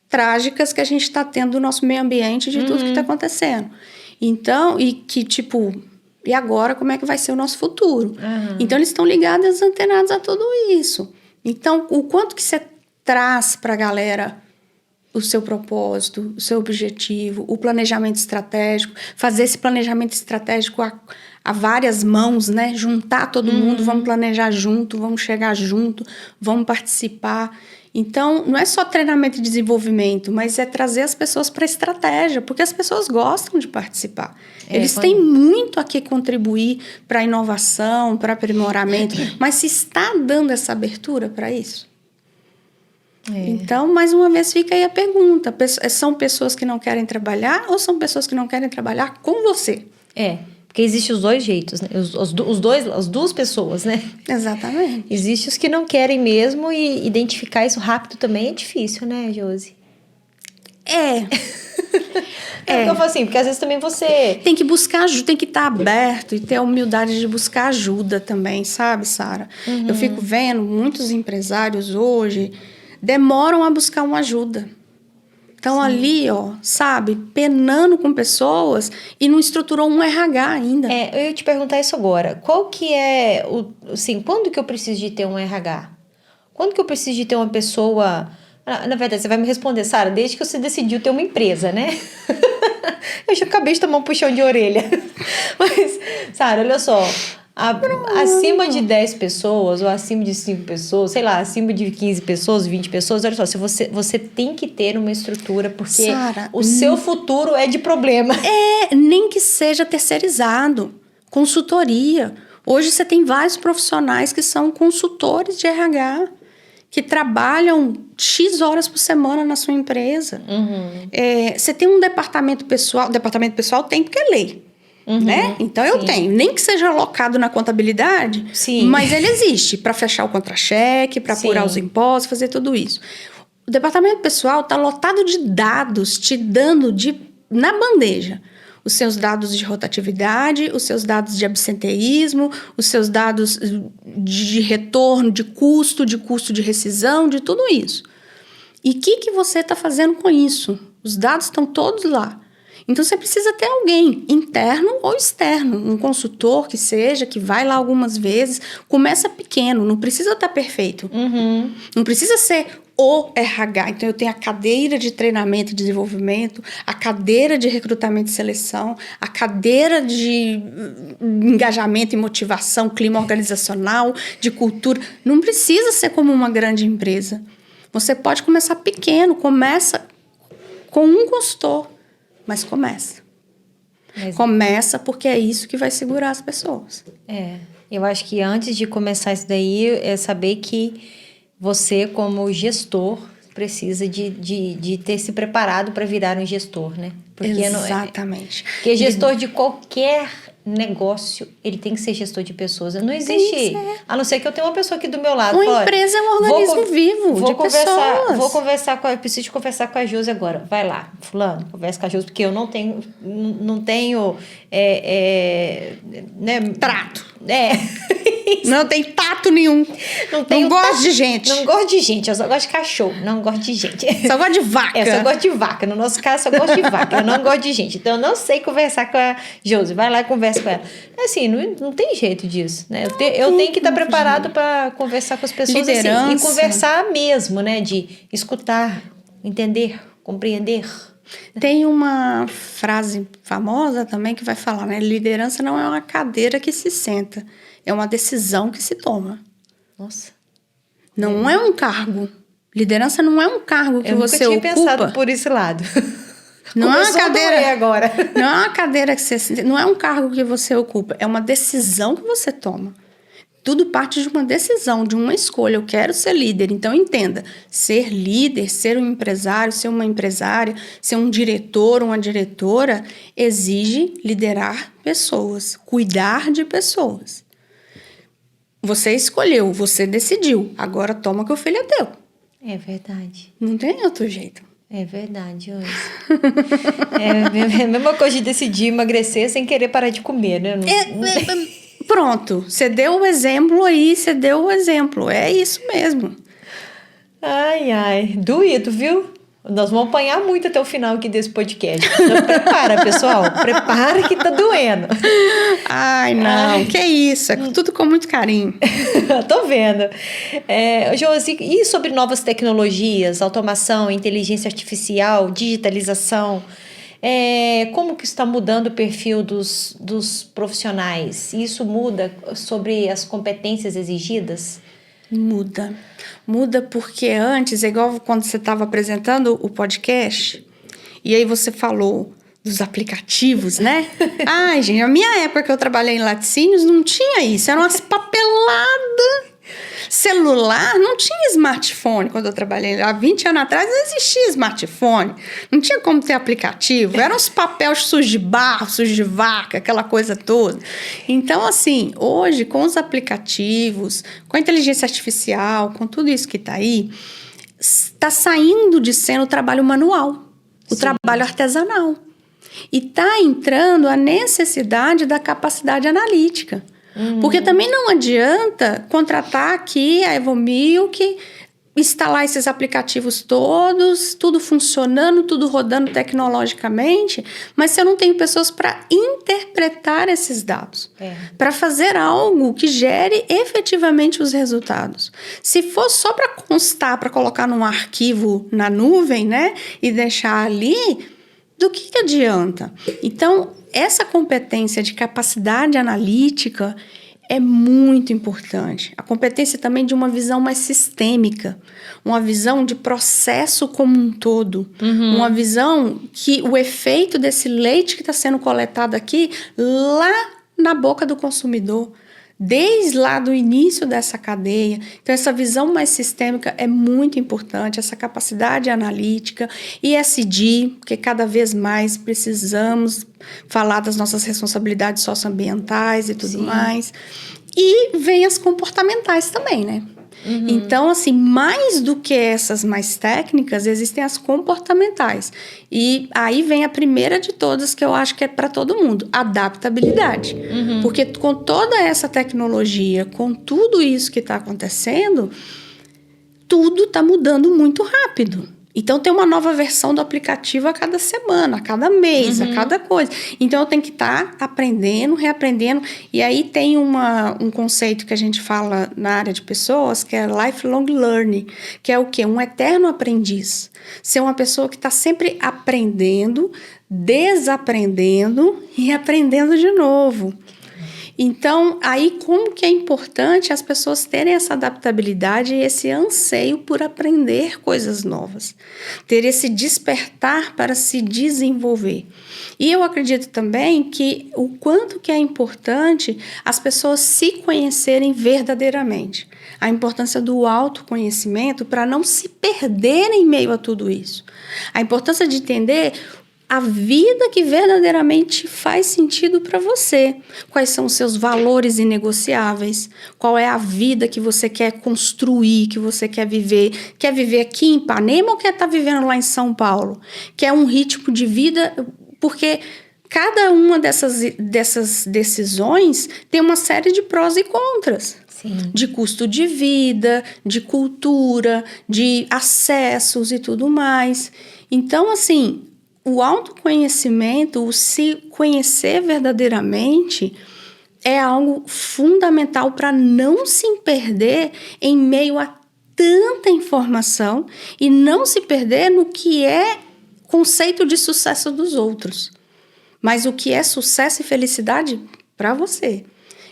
trágicas que a gente está tendo do nosso meio ambiente, de tudo que está acontecendo. Então, e agora como é que vai ser o nosso futuro? Então, eles estão ligados, antenados a tudo isso. Então, o quanto que você traz para a galera o seu propósito, o seu objetivo, o planejamento estratégico, fazer esse planejamento estratégico a várias mãos, né? Juntar todo mundo, vamos planejar junto, vamos chegar junto, vamos participar. Então, não é só treinamento e desenvolvimento, mas é trazer as pessoas para a estratégia, porque as pessoas gostam de participar. Eles têm muito a que contribuir para a inovação, para aprimoramento, mas se está dando essa abertura para isso? Então, mais uma vez, fica aí a pergunta. São pessoas que não querem trabalhar ou são pessoas que não querem trabalhar com você? Porque existem os dois jeitos, né? As duas pessoas, né? Exatamente. Existem os que não querem mesmo e identificar isso rápido também é difícil, né, Josi? Porque eu falo assim, porque às vezes também você... Tem que buscar ajuda, tem que estar aberto e ter a humildade de buscar ajuda também, sabe, Sara? Eu fico vendo muitos empresários hoje demoram a buscar uma ajuda. Estão ali, sabe, penando com pessoas e não estruturou um RH ainda. Eu ia te perguntar isso agora. Qual que é, quando que eu preciso de ter um RH? Quando que eu preciso de ter uma pessoa... Na verdade, você vai me responder, Sara, desde que você decidiu ter uma empresa, né? Eu já acabei de tomar um puxão de orelha. Mas, Sara, olha só. Acima de 10 pessoas, ou acima de 5 pessoas, sei lá, acima de 15 pessoas, 20 pessoas, olha só, se você tem que ter uma estrutura, porque Sara, o seu futuro é de problema. Nem que seja terceirizado, consultoria. Hoje você tem vários profissionais que são consultores de RH, que trabalham X horas por semana na sua empresa. Você tem um departamento pessoal tem porque é lei. Né? Então eu tenho, nem que seja alocado na contabilidade, mas ele existe para fechar o contra-cheque, para apurar os impostos, fazer tudo isso. O departamento pessoal está lotado de dados, te dando na bandeja os seus dados de rotatividade, os seus dados de absenteísmo, os seus dados de retorno, de custo de rescisão, de tudo isso. E o que você está fazendo com isso? Os dados estão todos lá. Então, você precisa ter alguém, interno ou externo, um consultor que seja, que vai lá algumas vezes. Começa pequeno, não precisa estar perfeito. Não precisa ser o RH. Então, eu tenho a cadeira de treinamento e desenvolvimento, a cadeira de recrutamento e seleção, a cadeira de engajamento e motivação, clima organizacional, de cultura. Não precisa ser como uma grande empresa. Você pode começar pequeno, começa com um consultor, mas começa. Começa porque é isso que vai segurar as pessoas. Eu acho que antes de começar isso daí, é saber que você, como gestor, precisa de ter se preparado para virar um gestor, né? Porque exatamente. Porque gestor de qualquer negócio, ele tem que ser gestor de pessoas. Não existe, a não ser que eu tenha uma pessoa aqui do meu lado. Uma empresa é um organismo vivo de pessoas. Vou conversar eu preciso conversar com a Josi agora. Vai lá, fulano, conversa com a Josi, porque eu não tenho né? Trato. Não tem tato nenhum. Não gosto de gente. Não gosto de gente, eu só gosto de cachorro. Não gosto de gente. Só gosto de vaca. Eu só gosto de vaca. No nosso caso, só gosto de vaca. Eu não gosto de gente. Então, eu não sei conversar com a Josi. Vai lá e conversa com ela. Assim, não tem jeito disso, né? Eu tenho que estar preparado para conversar com as pessoas assim, e conversar mesmo, né? De escutar, entender, compreender. Tem uma frase famosa também que vai falar, né? Liderança não é uma cadeira que se senta, é uma decisão que se toma. Nossa. Não é um cargo. Liderança não é um cargo que você ocupa. Eu nunca tinha pensado por esse lado. Não é uma cadeira agora. Não é uma cadeira que você... Não é um cargo que você ocupa, é uma decisão que você toma. Tudo parte de uma decisão, de uma escolha. Eu quero ser líder. Então, entenda. Ser líder, ser um empresário, ser uma empresária, ser um diretor, uma diretora, exige liderar pessoas, cuidar de pessoas. Você escolheu, você decidiu. Agora, toma que o filho é teu. É verdade. Não tem outro jeito. É verdade, Josi. É a mesma coisa de decidir emagrecer sem querer parar de comer, né? Pronto, você deu o exemplo aí, você deu o exemplo. É isso mesmo. Ai, doído, viu? Nós vamos apanhar muito até o final aqui desse podcast. Então, prepara, pessoal. Prepara que tá doendo. Ai, não. Que isso. É tudo com muito carinho. Tô vendo. Josi, e sobre novas tecnologias, automação, inteligência artificial, digitalização? Como que está mudando o perfil dos profissionais? Isso muda sobre as competências exigidas? Muda porque antes, é igual quando você estava apresentando o podcast, e aí você falou dos aplicativos, né? Ai, gente, a minha época que eu trabalhei em laticínios não tinha isso, eram umas papeladas. Celular, não tinha smartphone quando eu trabalhei há 20 anos atrás, não existia smartphone, não tinha como ter aplicativo, eram os papéis sujos de barro, sujos de vaca, aquela coisa toda. Então, assim, hoje com os aplicativos, com a inteligência artificial, com tudo isso que está aí, está saindo de cena o trabalho manual, o trabalho artesanal, e está entrando a necessidade da capacidade analítica. Porque também não adianta contratar aqui a Evomilk, instalar esses aplicativos todos, tudo funcionando, tudo rodando tecnologicamente, mas se eu não tenho pessoas para interpretar esses dados, para fazer algo que gere efetivamente os resultados. Se for só para constar, para colocar num arquivo na nuvem, né, e deixar ali, do que adianta? Então, essa competência de capacidade analítica é muito importante. A competência também de uma visão mais sistêmica, uma visão de processo como um todo, uma visão que o efeito desse leite que está sendo coletado aqui, lá na boca do consumidor, desde lá do início dessa cadeia. Então, essa visão mais sistêmica é muito importante, essa capacidade analítica, ESG, porque cada vez mais precisamos falar das nossas responsabilidades socioambientais e tudo mais. E vem as comportamentais também, né? Então, assim, mais do que essas mais técnicas, existem as comportamentais. E aí vem a primeira de todas, que eu acho que é para todo mundo, adaptabilidade. Porque com toda essa tecnologia, com tudo isso que está acontecendo, tudo está mudando muito rápido. Então, tem uma nova versão do aplicativo a cada semana, a cada mês, a cada coisa. Então, eu tenho que estar aprendendo, reaprendendo. E aí tem um conceito que a gente fala na área de pessoas, que é lifelong learning, que é o quê? Um eterno aprendiz. Ser uma pessoa que está sempre aprendendo, desaprendendo e aprendendo de novo. Então, aí como que é importante as pessoas terem essa adaptabilidade e esse anseio por aprender coisas novas. Ter esse despertar para se desenvolver. E eu acredito também que o quanto que é importante as pessoas se conhecerem verdadeiramente. A importância do autoconhecimento para não se perderem em meio a tudo isso. A importância de entender a vida que verdadeiramente faz sentido para você. Quais são os seus valores inegociáveis? Qual é a vida que você quer construir, que você quer viver? Quer viver aqui em Ipanema ou quer estar vivendo lá em São Paulo? Quer um ritmo de vida? Porque cada uma dessas decisões tem uma série de prós e contras. Sim. De custo de vida, de cultura, de acessos e tudo mais. Então, assim, o autoconhecimento, o se conhecer verdadeiramente é algo fundamental para não se perder em meio a tanta informação e não se perder no que é conceito de sucesso dos outros, mas o que é sucesso e felicidade para você.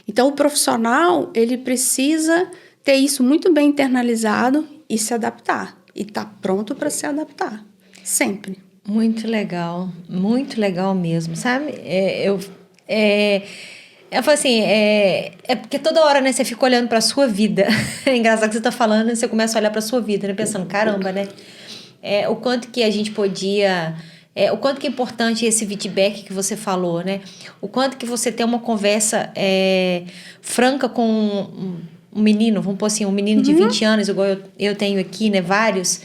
Então, o profissional, ele precisa ter isso muito bem internalizado e se adaptar. E estar pronto para se adaptar, sempre. Muito legal mesmo, sabe? Eu falo assim, porque toda hora, né, você fica olhando para a sua vida. É engraçado que você tá falando e você começa a olhar para a sua vida, né, pensando, caramba, né? O quanto que a gente podia... o quanto que é importante esse feedback que você falou, né? O quanto que você tem uma conversa franca com um menino, vamos pôr assim, um menino de 20 anos, igual eu tenho aqui, né, vários...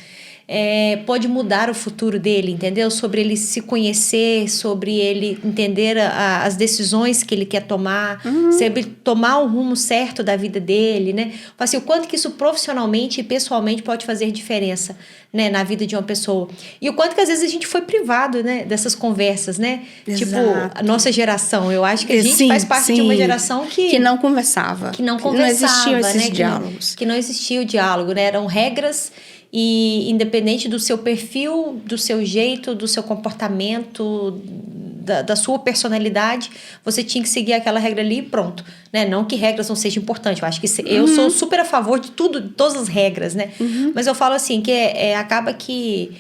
pode mudar o futuro dele, entendeu? Sobre ele se conhecer, sobre ele entender as decisões que ele quer tomar, sobre tomar o rumo certo da vida dele, né? Assim, o quanto que isso profissionalmente e pessoalmente pode fazer diferença, né, na vida de uma pessoa. E o quanto que às vezes a gente foi privado, né, dessas conversas, né? Exato. Tipo, a nossa geração. Eu acho que a gente faz parte de uma geração que não conversava. Que não conversava, existiam esses né? diálogos. Que não existia o diálogo, né? Eram regras. E independente do seu perfil, do seu jeito, do seu comportamento, da sua personalidade, você tinha que seguir aquela regra ali e pronto, né? Não que regras não sejam importantes, eu acho que eu sou super a favor de tudo, de todas as regras, né? Mas eu falo assim, que acaba que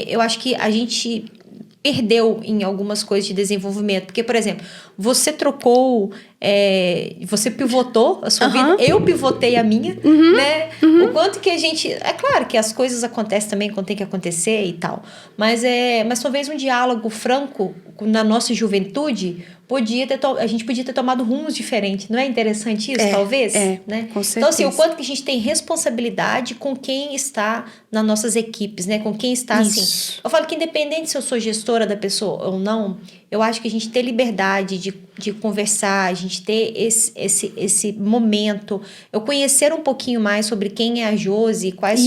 eu acho que a gente perdeu em algumas coisas de desenvolvimento, porque, por exemplo, você trocou, você pivotou a sua vida, eu pivotei a minha, né? O quanto que a gente... É claro que as coisas acontecem também quando tem que acontecer e tal, mas talvez um diálogo franco na nossa juventude a gente podia ter tomado rumos diferentes. Não é interessante isso, talvez? Né? Com certeza. Então, assim, o quanto que a gente tem responsabilidade com quem está nas nossas equipes, né? Com quem está, isso. assim... Eu falo que independente se eu sou gestora da pessoa ou não, eu acho que a gente ter liberdade de conversar, a gente ter esse momento, eu conhecer um pouquinho mais sobre quem é a Josi, quais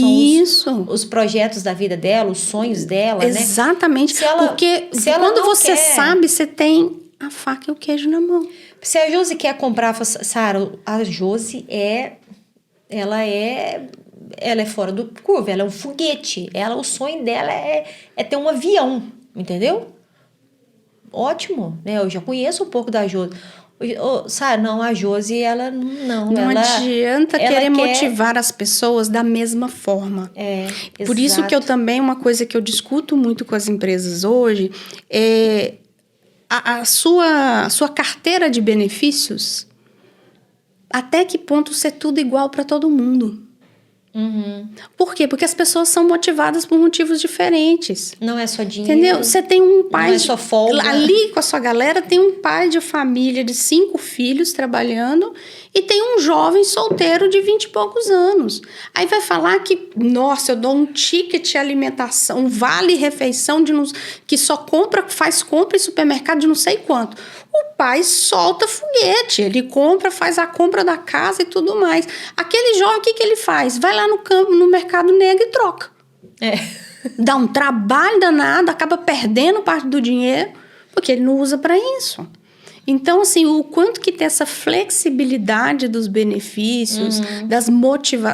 são os projetos da vida dela, os sonhos dela, Exatamente. né? Porque quando você sabe, você tem a faca e o queijo na mão. Se a Josi quer comprar, Sara, a Josi ela é fora do curva, ela é um foguete, o sonho dela é ter um avião, entendeu? Ótimo, né? Eu já conheço um pouco da Josi. Sabe, não, a Josi, ela não. Não ela, adianta ela querer quer motivar as pessoas da mesma forma. Por isso exato. que eu também, uma coisa que eu discuto muito com as empresas hoje, é a sua carteira de benefícios, até que ponto ser tudo igual para todo mundo. Por quê? Porque as pessoas são motivadas por motivos diferentes. Não é só dinheiro. Entendeu? Você tem um pai... Não é só folga. Ali com a sua galera tem um pai de família de 5 filhos trabalhando e tem um jovem solteiro de 20 e poucos anos. Aí vai falar que, nossa, eu dou um ticket de alimentação, um vale-refeição que só faz compra em supermercado de não sei quanto. O pai solta foguete, ele compra, faz a compra da casa e tudo mais. Aquele jovem, o que ele faz? Vai lá no campo, no mercado negro e troca. Dá um trabalho danado, acaba perdendo parte do dinheiro, porque ele não usa para isso. Então, assim, o quanto que tem essa flexibilidade dos benefícios,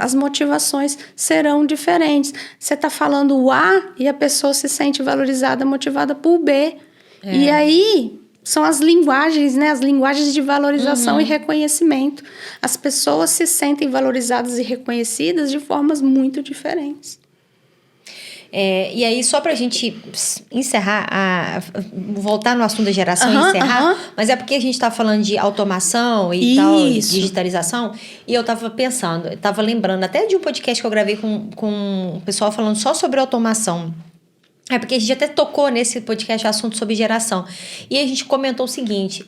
as motivações serão diferentes. Você está falando o A e a pessoa se sente valorizada, motivada por B. E aí... são as linguagens, né? As linguagens de valorização e reconhecimento. As pessoas se sentem valorizadas e reconhecidas de formas muito diferentes. E aí, só pra gente encerrar, voltar no assunto da geração e encerrar, mas é porque a gente tá falando de automação e tal, digitalização, e eu tava pensando, eu tava lembrando até de um podcast que eu gravei com o pessoal falando só sobre automação. É porque a gente até tocou nesse podcast o assunto sobre geração. E a gente comentou o seguinte,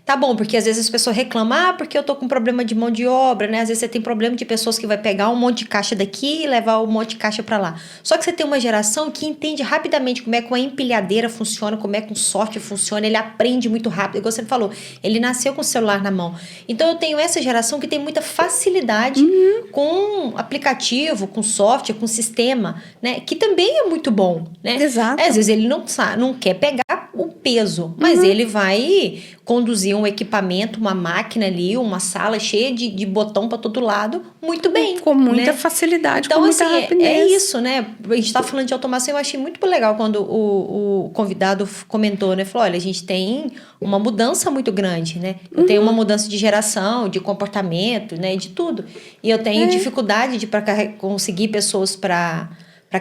tá bom, porque às vezes as pessoas reclamam, porque eu tô com problema de mão de obra, né? Às vezes você tem problema de pessoas que vai pegar um monte de caixa daqui e levar um monte de caixa para lá. Só que você tem uma geração que entende rapidamente como é que uma empilhadeira funciona, como é que um software funciona, ele aprende muito rápido, igual você falou, ele nasceu com o celular na mão. Então eu tenho essa geração que tem muita facilidade com aplicativo, com software, com sistema, né? Que também é muito bom. Né? Exato. Às vezes ele não quer pegar o peso, mas ele vai conduzir um equipamento, uma máquina ali, uma sala cheia de botão para todo lado, muito bem. Com muita né? facilidade, então, com muita assim, rapidez. É isso, né? A gente tá falando de automação, eu achei muito legal quando o convidado comentou, né? Falou, olha, a gente tem uma mudança muito grande, né? Eu tenho uma mudança de geração, de comportamento, né? De tudo. E eu tenho dificuldade de conseguir pessoas para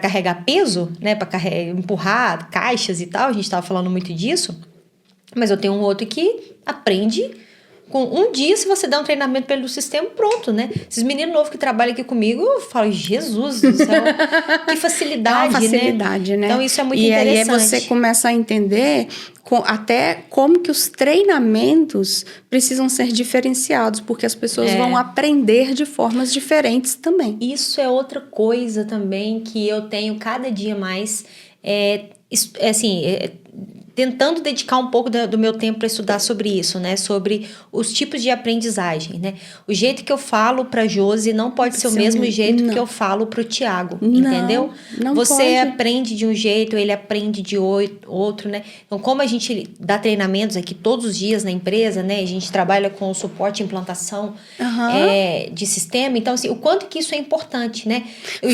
carregar peso, né? Para empurrar caixas e tal. A gente estava falando muito disso. Mas eu tenho um outro que aprende com um dia, se você der um treinamento pelo sistema, pronto, né? Esses meninos novos que trabalham aqui comigo, eu falo, Jesus do céu, que facilidade, né? Então, isso é muito interessante. E aí você começa a entender até como que os treinamentos precisam ser diferenciados, porque as pessoas vão aprender de formas diferentes também. Isso é outra coisa também que eu tenho cada dia mais, tentando dedicar um pouco do meu tempo para estudar sobre isso, né? Sobre os tipos de aprendizagem, né? O jeito que eu falo para Josi não pode ser o mesmo jeito que eu falo para o Tiago, entendeu? Não Você pode. aprende de um jeito, ele aprende de outro, né? Então, como a gente dá treinamentos aqui todos os dias na empresa, né? A gente trabalha com suporte e implantação de sistema. Então, assim, o quanto que isso é importante, né?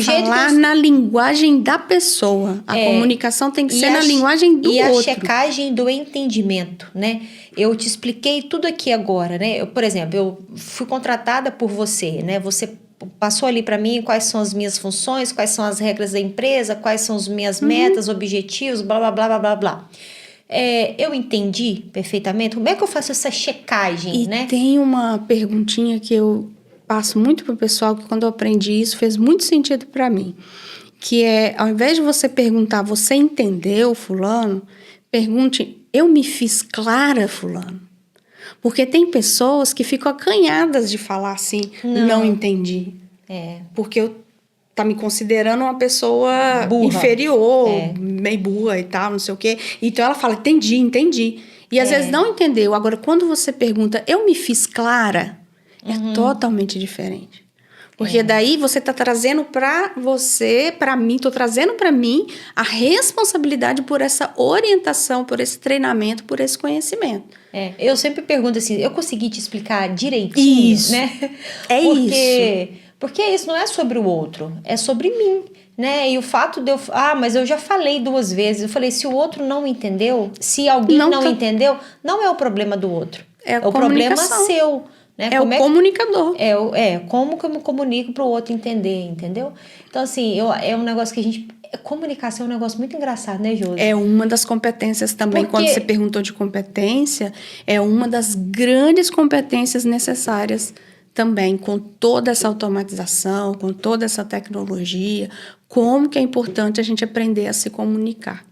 Falar na linguagem da pessoa. A comunicação tem que ser na linguagem do outro. E a checagem do entendimento, né? Eu te expliquei tudo aqui agora, né? Por exemplo, eu fui contratada por você, né? Você passou ali para mim quais são as minhas funções, quais são as regras da empresa, quais são as minhas metas, objetivos, blá, blá, blá, blá, blá, blá. Eu entendi perfeitamente. Como é que eu faço essa checagem, né? E tem uma perguntinha que eu passo muito pro pessoal, que quando eu aprendi isso fez muito sentido para mim. Que ao invés de você perguntar, você entendeu, fulano? Pergunte, eu me fiz clara, fulano? Porque tem pessoas que ficam acanhadas de falar assim, não entendi. Porque tá me considerando uma pessoa burra, inferior, meio burra e tal, não sei o quê. Então ela fala, entendi. E às vezes não entendeu. Agora, quando você pergunta, eu me fiz clara, é totalmente diferente. Porque daí você está trazendo para você, para mim, estou trazendo para mim a responsabilidade por essa orientação, por esse treinamento, por esse conhecimento. Eu sempre pergunto assim, eu consegui te explicar direitinho, isso. Né? Isso. Porque isso não é sobre o outro, é sobre mim. Né? E o fato de eu... mas eu já falei 2 vezes. Eu falei, se o outro não entendeu, se alguém não entendeu, não é o problema do outro. É o problema seu, né? É o comunicador. Como que eu me comunico para o outro entender, entendeu? Então, assim, é um negócio que a gente... Comunicação é um negócio muito engraçado, né, Josi? É uma das competências também, quando você perguntou de competência, é uma das grandes competências necessárias também, com toda essa automatização, com toda essa tecnologia, como que é importante a gente aprender a se comunicar.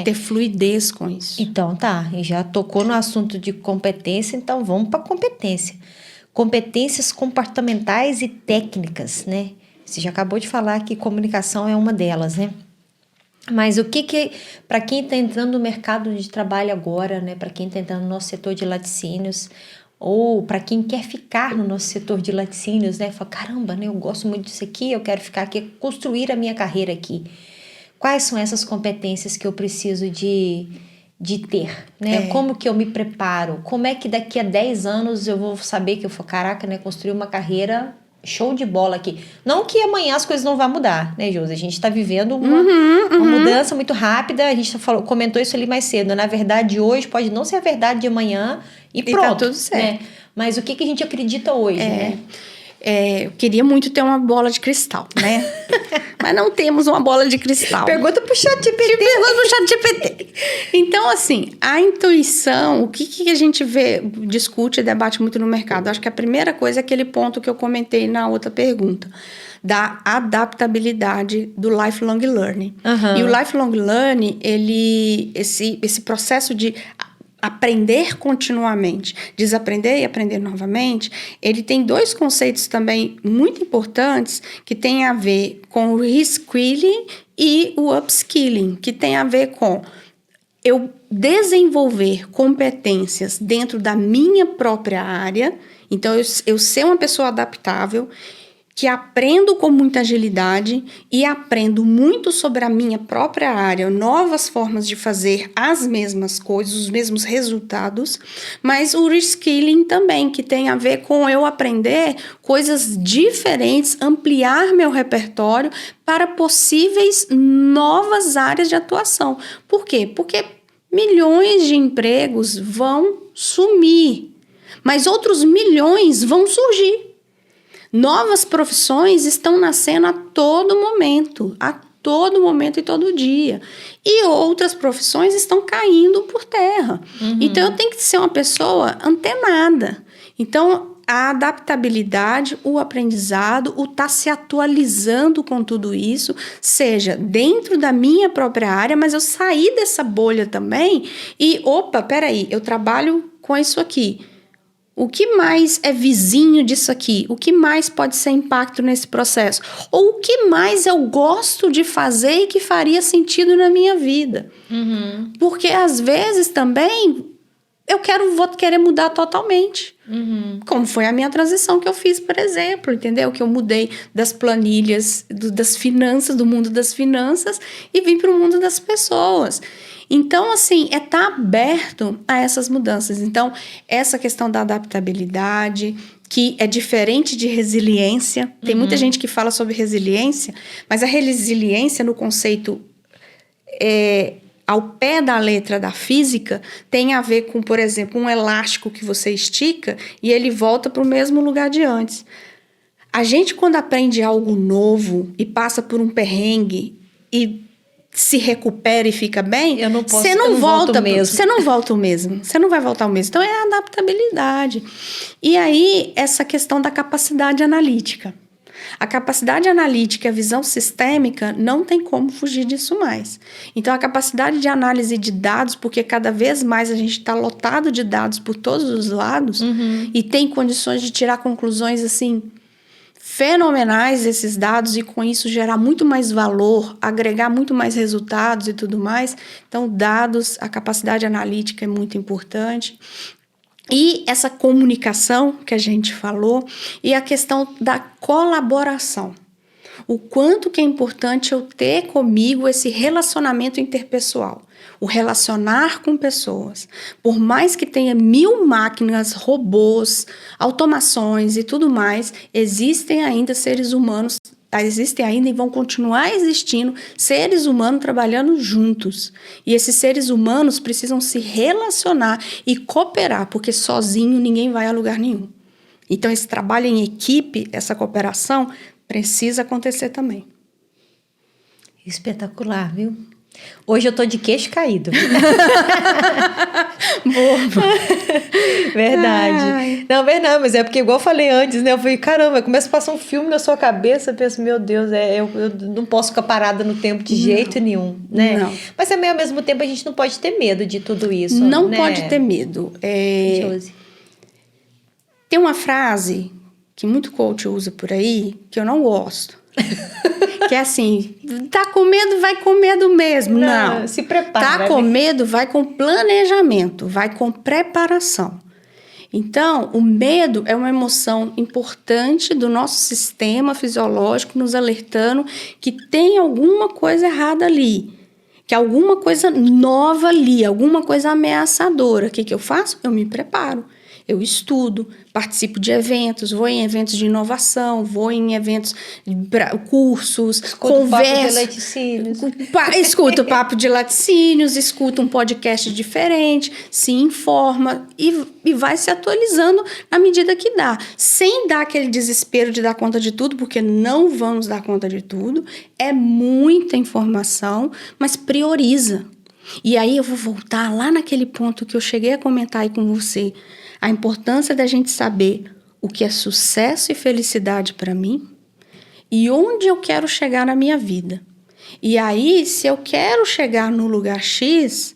Ter fluidez com isso. Então, tá, e já tocou no assunto de competência, então vamos para competência. Competências comportamentais e técnicas, né? Você já acabou de falar que comunicação é uma delas, né? Mas o que para quem está entrando no mercado de trabalho agora, né? Para quem está entrando no nosso setor de laticínios, ou para quem quer ficar no nosso setor de laticínios, né? Fala, caramba, né? Eu gosto muito disso aqui, eu quero ficar aqui, construir a minha carreira aqui. Quais são essas competências que eu preciso de ter, né? Como que eu me preparo? Como é que daqui a 10 anos eu vou saber que eu vou, caraca, né? Construir uma carreira show de bola aqui. Não que amanhã as coisas não vão mudar, né, Josi? A gente está vivendo uma mudança muito rápida, a gente comentou isso ali mais cedo. Na verdade, hoje pode não ser a verdade de amanhã e pronto. Tá tudo certo. Né? Mas o que a gente acredita hoje, né? Eu queria muito ter uma bola de cristal, né? Mas não temos uma bola de cristal. Pergunta pro ChatGPT. Então, assim, a intuição, o que a gente vê, discute e debate muito no mercado? Acho que a primeira coisa é aquele ponto que eu comentei na outra pergunta, da adaptabilidade do lifelong learning. E o lifelong learning, esse processo de aprender continuamente, desaprender e aprender novamente, ele tem dois conceitos também muito importantes que tem a ver com o reskilling e o upskilling, que tem a ver com eu desenvolver competências dentro da minha própria área, então eu ser uma pessoa adaptável, que aprendo com muita agilidade e aprendo muito sobre a minha própria área, novas formas de fazer as mesmas coisas, os mesmos resultados, mas o reskilling também, que tem a ver com eu aprender coisas diferentes, ampliar meu repertório para possíveis novas áreas de atuação. Por quê? Porque milhões de empregos vão sumir, mas outros milhões vão surgir. Novas profissões estão nascendo a todo momento e todo dia. E outras profissões estão caindo por terra. Então, eu tenho que ser uma pessoa antenada. Então, a adaptabilidade, o aprendizado, o estar se atualizando com tudo isso, seja dentro da minha própria área, mas eu sair dessa bolha também e, peraí, eu trabalho com isso aqui. O que mais é vizinho disso aqui? O que mais pode ser impacto nesse processo? Ou o que mais eu gosto de fazer e que faria sentido na minha vida? Porque às vezes também vou querer mudar totalmente. Como foi a minha transição que eu fiz, por exemplo, entendeu? Que eu mudei das planilhas, das finanças, do mundo das finanças e vim para o mundo das pessoas. Então, assim, estar aberto a essas mudanças. Então, essa questão da adaptabilidade, que é diferente de resiliência. Tem muita gente que fala sobre resiliência, mas a resiliência no conceito ao pé da letra da física tem a ver com, por exemplo, um elástico que você estica e ele volta para o mesmo lugar de antes. A gente, quando aprende algo novo e passa por um perrengue e se recupera e fica bem, você não volta o mesmo. Você não vai voltar o mesmo. Então, é a adaptabilidade. E aí, essa questão da capacidade analítica. A capacidade analítica e a visão sistêmica não tem como fugir disso mais. Então, a capacidade de análise de dados, porque cada vez mais a gente está lotado de dados por todos os lados e tem condições de tirar conclusões assim fenomenais desses dados e com isso gerar muito mais valor, agregar muito mais resultados e tudo mais. Então, dados, a capacidade analítica é muito importante. E essa comunicação que a gente falou e a questão da colaboração. O quanto que é importante eu ter comigo esse relacionamento interpessoal. O relacionar com pessoas. Por mais que tenha 1000 máquinas, robôs, automações e tudo mais, existem ainda seres humanos existem ainda e vão continuar existindo seres humanos trabalhando juntos. E esses seres humanos precisam se relacionar e cooperar, porque sozinho ninguém vai a lugar nenhum. Então, esse trabalho em equipe, essa cooperação, precisa acontecer também. Espetacular, viu? Hoje eu tô de queixo caído. Boa. Verdade. Ai. Não, verdade, mas é porque, igual eu falei antes, né? Eu falei, caramba, começa a passar um filme na sua cabeça, eu penso, meu Deus, eu não posso ficar parada no tempo de jeito nenhum, né? Não. Mas também, ao mesmo tempo, a gente não pode ter medo de tudo isso, Não né? pode ter medo. Josi. Tem uma frase que muito coach usa por aí, que eu não gosto. Que é assim, tá com medo, vai com medo mesmo. Não. Se prepara. Tá com medo, vai com planejamento, vai com preparação. Então, o medo é uma emoção importante do nosso sistema fisiológico nos alertando que tem alguma coisa errada ali, que alguma coisa nova ali, alguma coisa ameaçadora. O que eu faço? Eu me preparo. Eu estudo, participo de eventos, vou em eventos de inovação, vou em eventos, cursos, converso. Escuto o papo de laticínios, escuto um podcast diferente, se informa e vai se atualizando na medida que dá. Sem dar aquele desespero de dar conta de tudo, porque não vamos dar conta de tudo. É muita informação, mas prioriza. E aí eu vou voltar lá naquele ponto que eu cheguei a comentar aí com você. A importância da gente saber o que é sucesso e felicidade para mim e onde eu quero chegar na minha vida. E aí, se eu quero chegar no lugar X,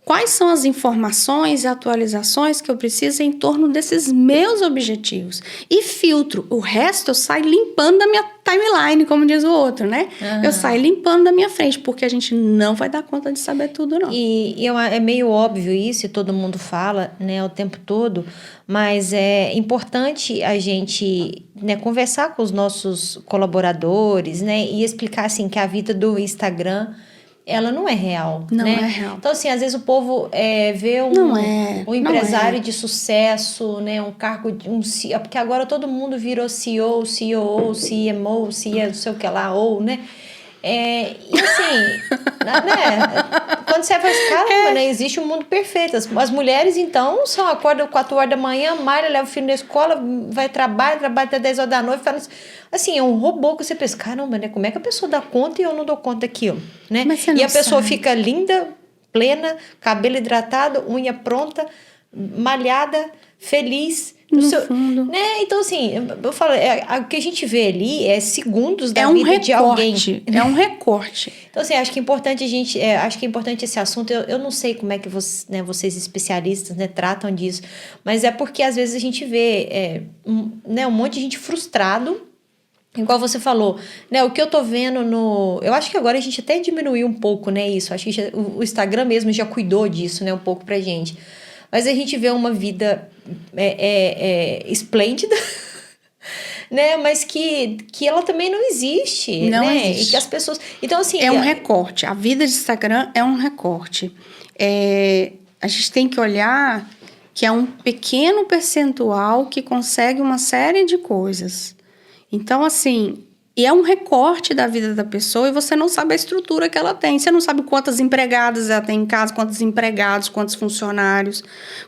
quais são as informações e atualizações que eu preciso em torno desses meus objetivos? E filtro. O resto eu saio limpando da minha timeline, como diz o outro, né? Uhum. Eu saio limpando da minha frente, porque a gente não vai dar conta de saber tudo, não. E é meio óbvio isso, e todo mundo fala, né, o tempo todo, mas é importante a gente, né, conversar com os nossos colaboradores, né, e explicar, assim, que a vida do Instagram, ela não é real, não né? é real. Então, assim, às vezes o povo vê um empresário de sucesso, né? Um cargo, porque agora todo mundo virou CEO, COO, CMO, não sei o que lá, ou, né? E assim, né? Quando você faz, caramba, né? Existe um mundo perfeito. As mulheres, então, acordam 4 horas da manhã, malha, leva o filho na escola, vai trabalha até 10 horas da noite, faz... Assim, é um robô que você pensa, caramba, né? Como é que a pessoa dá conta e eu não dou conta daquilo, né? E a pessoa fica linda, plena, cabelo hidratado, unha pronta, malhada, feliz. No fundo. Né? Então, assim, eu falo, o que a gente vê ali é segundos da vida de alguém. É um recorte. Então, assim, acho que é importante acho que é importante esse assunto. Eu não sei como é que vocês especialistas, né, tratam disso, mas é porque às vezes a gente vê um monte de gente frustrado. Igual você falou, né? O que eu tô vendo eu acho que agora a gente até diminuiu um pouco, né? Isso. Acho que o Instagram mesmo já cuidou disso, né? Um pouco pra gente. Mas a gente vê uma vida esplêndida, né? Mas que ela também não existe, não né? existe. E que as pessoas... Então, assim... É um recorte. A vida de Instagram é um recorte. A gente tem que olhar que é um pequeno percentual que consegue uma série de coisas. Então, assim, e é um recorte da vida da pessoa e você não sabe a estrutura que ela tem. Você não sabe quantas empregadas ela tem em casa, quantos empregados, quantos funcionários,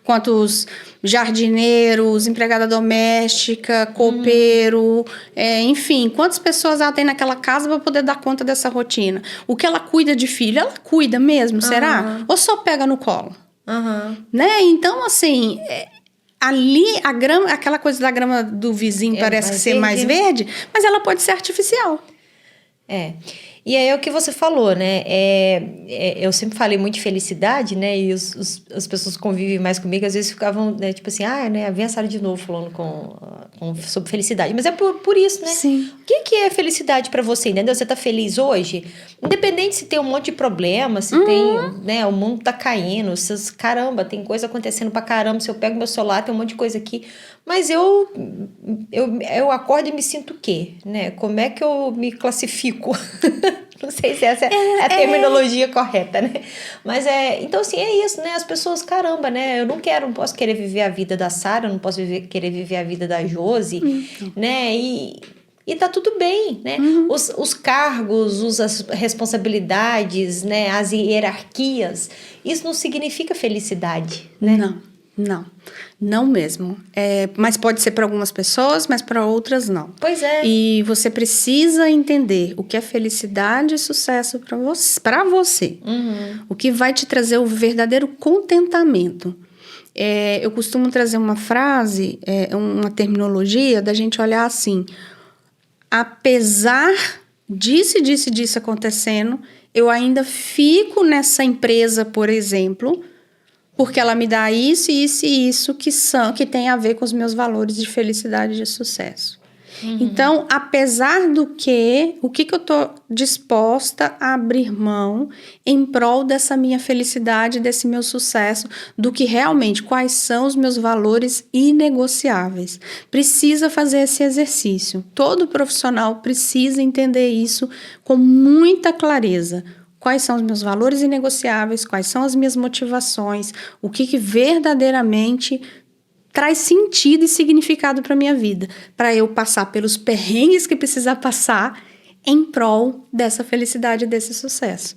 quantos jardineiros, empregada doméstica, copeiro, enfim, quantas pessoas ela tem naquela casa para poder dar conta dessa rotina. O que ela cuida de filho, ela cuida mesmo, será? Ou só pega no colo? Né? Então, assim... Ali, a grama, aquela coisa da grama do vizinho parece ser mais verde, mas ela pode ser artificial. E aí é o que você falou, né? Eu sempre falei muito de felicidade, né? E as pessoas que convivem mais comigo, às vezes ficavam, né? Tipo assim, né? Vem a Sara de novo falando sobre felicidade. Mas é por isso, né? Sim. O que é felicidade pra você, entendeu? Você tá feliz hoje? Independente se tem um monte de problema, se tem, né? O mundo tá caindo, caramba, tem coisa acontecendo pra caramba. Se eu pego meu celular, tem um monte de coisa aqui. Mas eu acordo e me sinto o quê? Né? Como é que eu me classifico? Não sei se essa é a terminologia correta, né? Mas então, assim, é isso, né? As pessoas, caramba, né? Eu não posso querer viver a vida da Sara, eu não posso querer viver a vida da Josi, né? E, e tá tudo bem, né? Os cargos, as responsabilidades, né? As hierarquias, isso não significa felicidade, né? Não mesmo. Mas pode ser para algumas pessoas, mas para outras não. Pois é. E você precisa entender o que é felicidade e sucesso para você. O que vai te trazer o verdadeiro contentamento. Eu costumo trazer uma frase, uma terminologia da gente olhar assim: apesar disso acontecendo, eu ainda fico nessa empresa, por exemplo, porque ela me dá isso e isso que tem a ver com os meus valores de felicidade e de sucesso. Então, apesar do o que eu estou disposta a abrir mão em prol dessa minha felicidade, desse meu sucesso, do que realmente, quais são os meus valores inegociáveis. Precisa fazer esse exercício. Todo profissional precisa entender isso com muita clareza. Quais são os meus valores inegociáveis, quais são as minhas motivações, o que verdadeiramente traz sentido e significado para a minha vida, para eu passar pelos perrengues que precisar passar em prol dessa felicidade e desse sucesso.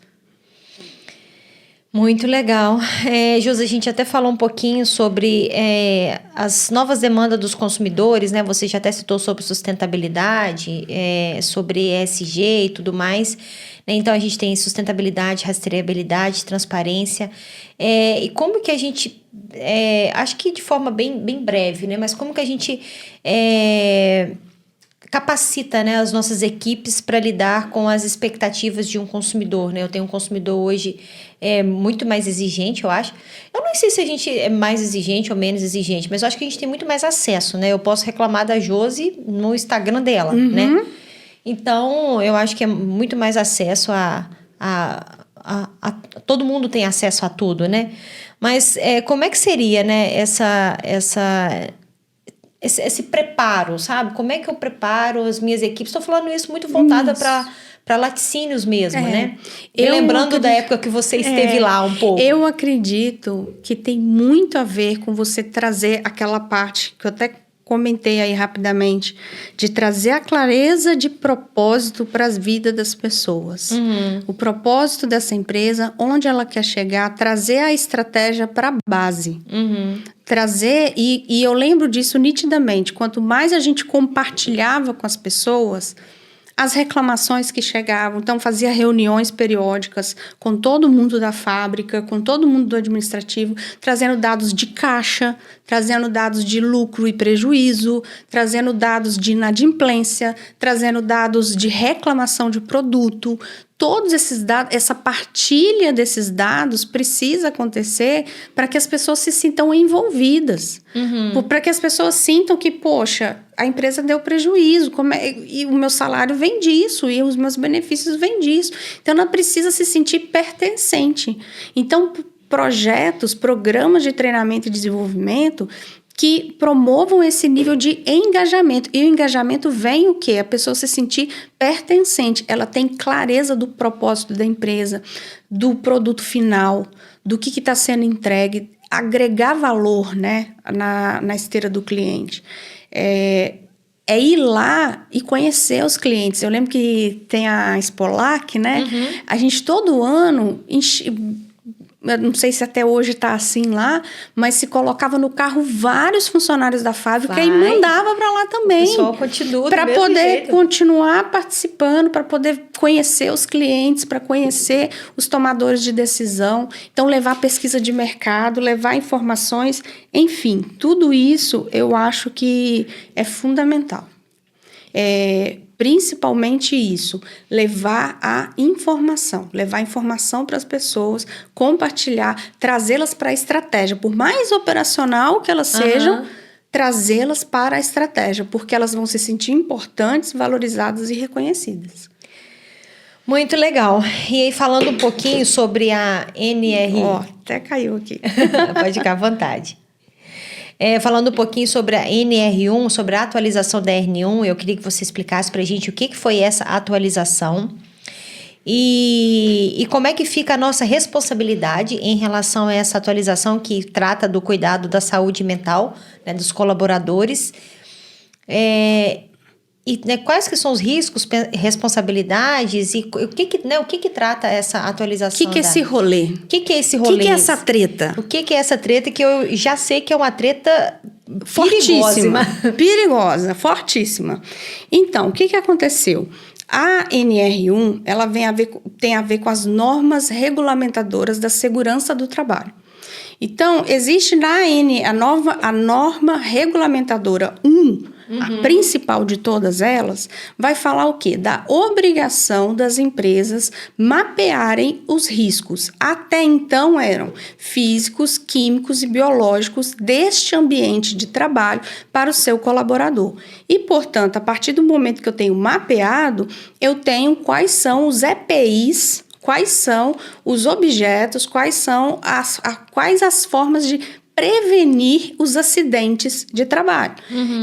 Muito legal. Josi, a gente até falou um pouquinho sobre as novas demandas dos consumidores, né? Você já até citou sobre sustentabilidade, sobre ESG e tudo mais. Né? Então, a gente tem sustentabilidade, rastreabilidade, transparência. E como que a gente, acho que de forma bem breve, né? Mas como que a gente capacita, né, as nossas equipes para lidar com as expectativas de um consumidor, né? Eu tenho um consumidor hoje muito mais exigente, eu acho. Eu não sei se a gente é mais exigente ou menos exigente, mas eu acho que a gente tem muito mais acesso, né? Eu posso reclamar da Josi no Instagram dela, né? Então, eu acho que é muito mais acesso todo mundo tem acesso a tudo, né? Mas como é que seria, né, esse preparo, sabe? Como é que eu preparo as minhas equipes? Estou falando isso muito voltada para laticínios mesmo, né? Lembrando da época que você esteve lá um pouco. Eu acredito que tem muito a ver com você trazer aquela parte que eu até comentei aí rapidamente, de trazer a clareza de propósito para as vidas das pessoas. O propósito dessa empresa, onde ela quer chegar, trazer a estratégia para a base. Trazer, e eu lembro disso nitidamente, quanto mais a gente compartilhava com as pessoas, as reclamações que chegavam, então fazia reuniões periódicas com todo mundo da fábrica, com todo mundo do administrativo, trazendo dados de caixa, trazendo dados de lucro e prejuízo, trazendo dados de inadimplência, trazendo dados de reclamação de produto. Todos esses dados, essa partilha desses dados precisa acontecer para que as pessoas se sintam envolvidas. Para que as pessoas sintam que, poxa, a empresa deu prejuízo, e o meu salário vem disso, e os meus benefícios vêm disso. Então, ela precisa se sentir pertencente. Então, projetos, programas de treinamento e desenvolvimento que promovam esse nível de engajamento. E o engajamento vem o quê? A pessoa se sentir pertencente. Ela tem clareza do propósito da empresa, do produto final, do que está sendo entregue, agregar valor, né, na esteira do cliente. É ir lá e conhecer os clientes. Eu lembro que tem a Expolac, né? A gente todo ano... Eu não sei se até hoje está assim lá, mas se colocava no carro vários funcionários da fábrica e mandava para lá também. O pessoal continua para poder continuar participando, para poder conhecer os clientes, para conhecer os tomadores de decisão. Então, levar pesquisa de mercado, levar informações, enfim, tudo isso eu acho que é fundamental. Principalmente isso, levar a informação para as pessoas, compartilhar, trazê-las para a estratégia, por mais operacional que elas sejam, trazê-las para a estratégia, porque elas vão se sentir importantes, valorizadas e reconhecidas. Muito legal. E aí, falando um pouquinho sobre a NRI. Até caiu aqui. Pode ficar à vontade. Falando um pouquinho sobre a NR1, sobre a atualização da NR1, eu queria que você explicasse para a gente o que foi essa atualização e como é que fica a nossa responsabilidade em relação a essa atualização que trata do cuidado da saúde mental, né, dos colaboradores. E né, quais que são os riscos, responsabilidades e o que trata essa atualização? O que é esse rolê? O que é esse rolê? O que é essa treta? O que é essa treta que eu já sei que é uma treta fortíssima? Perigosa, fortíssima. Então, o que aconteceu? A NR1, ela tem a ver com as normas regulamentadoras da segurança do trabalho. Então, existe a norma regulamentadora 1, a principal de todas elas, vai falar o quê? Da obrigação das empresas mapearem os riscos. Até então eram físicos, químicos e biológicos deste ambiente de trabalho para o seu colaborador. E, portanto, a partir do momento que eu tenho mapeado, eu tenho quais são os EPIs, quais são os objetos, quais são quais as formas de prevenir os acidentes de trabalho.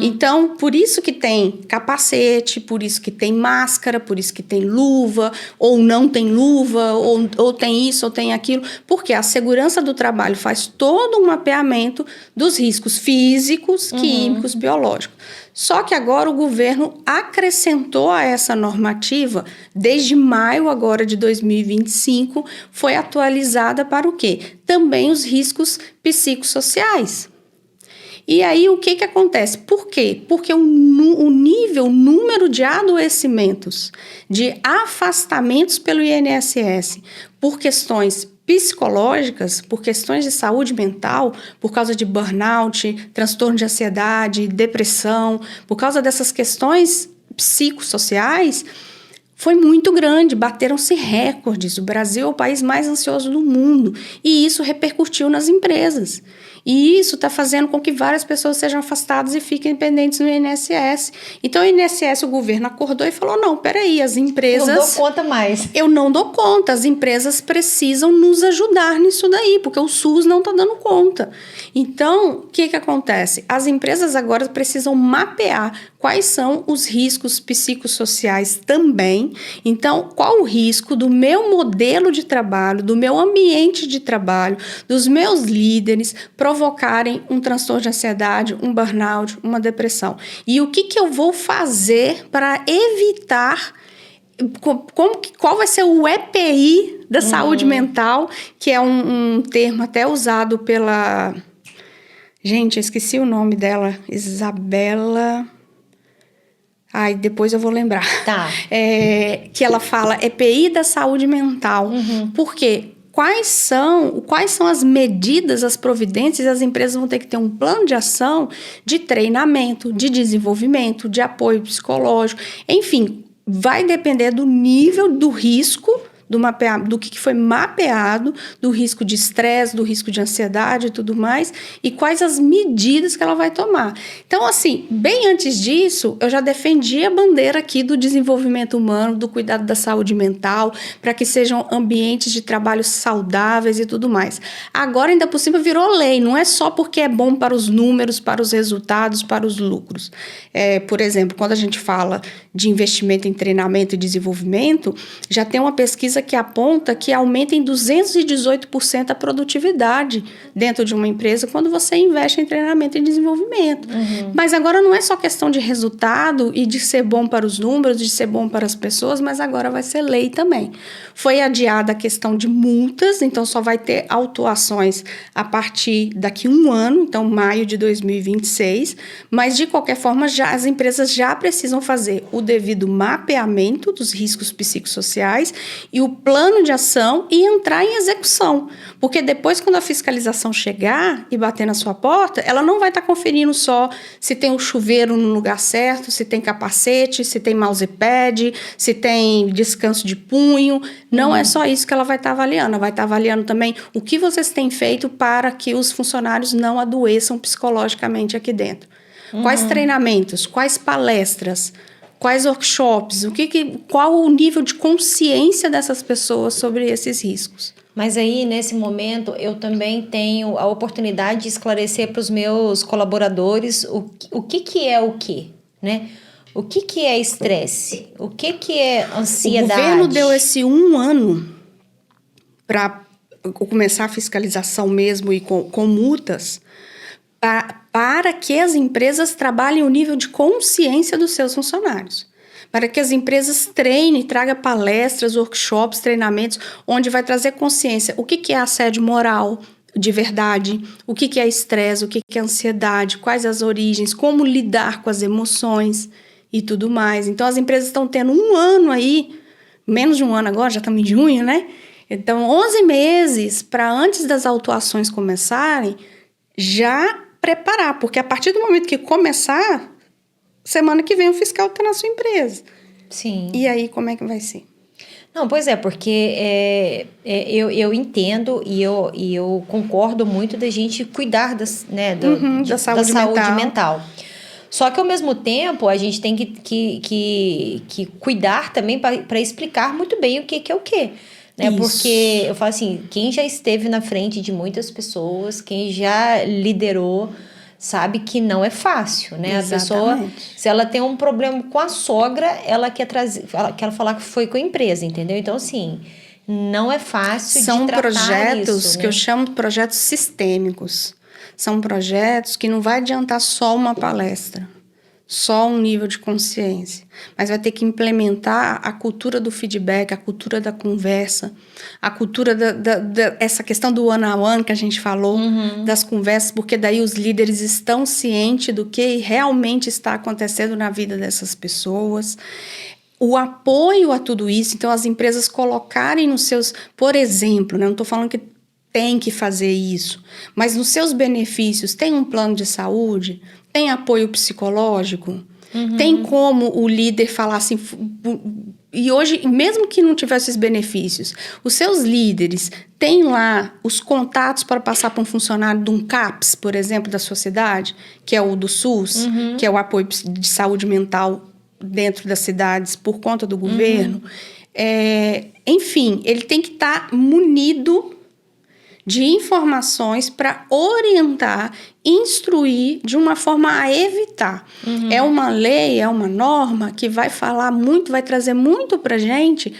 Então, por isso que tem capacete, por isso que tem máscara, por isso que tem luva, ou não tem luva, ou tem isso, ou tem aquilo, porque a segurança do trabalho faz todo um mapeamento dos riscos físicos, químicos, biológicos. Só que agora o governo acrescentou a essa normativa, desde maio agora de 2025, foi atualizada para o quê? Também os riscos psicossociais. E aí o que acontece? Por quê? Porque o número de adoecimentos, de afastamentos pelo INSS por questões psicológicas, por questões de saúde mental, por causa de burnout, transtorno de ansiedade, depressão, por causa dessas questões psicossociais, foi muito grande, bateram-se recordes. O Brasil é o país mais ansioso do mundo e isso repercutiu nas empresas. E isso está fazendo com que várias pessoas sejam afastadas e fiquem dependentes no INSS. Então, o INSS, o governo acordou e falou, não, peraí, as empresas... Eu não dou conta mais. Eu não dou conta, as empresas precisam nos ajudar nisso daí, porque o SUS não está dando conta. Então, o que acontece? As empresas agora precisam mapear quais são os riscos psicossociais também. Então, qual o risco do meu modelo de trabalho, do meu ambiente de trabalho, dos meus líderes provocarem um transtorno de ansiedade, um burnout, uma depressão. E o que eu vou fazer para evitar... Qual vai ser o EPI da saúde mental, que é um termo até usado pela... Gente, eu esqueci o nome dela. Isabela... Ai, depois eu vou lembrar. Tá. Que ela fala EPI da saúde mental. Por quê? Quais são as medidas, as providências? As empresas vão ter que ter um plano de ação, de treinamento, de desenvolvimento, de apoio psicológico. Enfim, vai depender do nível do risco, do que foi mapeado, do risco de estresse, do risco de ansiedade e tudo mais, e quais as medidas que ela vai tomar. Então, assim, bem antes disso, eu já defendi a bandeira aqui do desenvolvimento humano, do cuidado da saúde mental, para que sejam ambientes de trabalho saudáveis e tudo mais. Agora, ainda por cima, virou lei, não é só porque é bom para os números, para os resultados, para os lucros. Por exemplo, quando a gente fala de investimento em treinamento e desenvolvimento, já tem uma pesquisa que aponta que aumenta em 218% a produtividade dentro de uma empresa quando você investe em treinamento e desenvolvimento. Mas agora não é só questão de resultado e de ser bom para os números, de ser bom para as pessoas, mas agora vai ser lei também. Foi adiada a questão de multas, então só vai ter autuações a partir daqui um ano, então maio de 2026, mas de qualquer forma as empresas já precisam fazer o devido mapeamento dos riscos psicossociais e o plano de ação e entrar em execução. Porque depois, quando a fiscalização chegar e bater na sua porta, ela não vai estar conferindo só se tem o chuveiro no lugar certo, se tem capacete, se tem mousepad, se tem descanso de punho. Não é só isso que ela vai estar avaliando. Ela vai estar avaliando também o que vocês têm feito para que os funcionários não adoeçam psicologicamente aqui dentro. Quais treinamentos, quais palestras, quais workshops, qual o nível de consciência dessas pessoas sobre esses riscos. Mas aí, nesse momento, eu também tenho a oportunidade de esclarecer para os meus colaboradores o que é o quê, né? O que é estresse? O que é ansiedade? O governo deu esse 1 ano para começar a fiscalização mesmo e com multas, para que as empresas trabalhem o nível de consciência dos seus funcionários. Para que as empresas treinem, tragam palestras, workshops, treinamentos, onde vai trazer consciência. O que é assédio moral de verdade? O que é estresse? O que é ansiedade? Quais as origens? Como lidar com as emoções e tudo mais. Então, as empresas estão tendo um ano aí, menos de um ano agora, já estamos em junho, né? Então, 11 meses para antes das autuações começarem, já preparar. Porque a partir do momento que começar, semana que vem o fiscal está na sua empresa. Sim. E aí, como é que vai ser? Não, pois é, porque eu entendo e eu concordo muito da gente cuidar da saúde mental. Só que, ao mesmo tempo, a gente tem que cuidar também para explicar muito bem o que é o quê. Né? Porque eu falo assim, quem já esteve na frente de muitas pessoas, quem já liderou, sabe que não é fácil, né? Exatamente. A pessoa, se ela tem um problema com a sogra, ela quer falar que foi com a empresa, entendeu? Então, assim, não é fácil de tratar isso. São projetos que eu chamo de projetos sistêmicos. São projetos que não vai adiantar só uma palestra, só um nível de consciência, mas vai ter que implementar a cultura do feedback, a cultura da conversa, a cultura essa questão do one-on-one que a gente falou, das conversas, porque daí os líderes estão cientes do que realmente está acontecendo na vida dessas pessoas. O apoio a tudo isso, então as empresas colocarem nos seus, por exemplo, né, não estou falando que tem que fazer isso, mas nos seus benefícios tem um plano de saúde, tem apoio psicológico, tem como o líder falar assim, e hoje, mesmo que não tivesse esses benefícios, os seus líderes têm lá os contatos para passar para um funcionário de um CAPS, por exemplo, da sua cidade, que é o do SUS, que é o apoio de saúde mental dentro das cidades por conta do governo. Enfim, ele tem que estar munido de informações para orientar, instruir de uma forma a evitar. É uma lei, é uma norma que vai falar muito, vai trazer muito para a gente,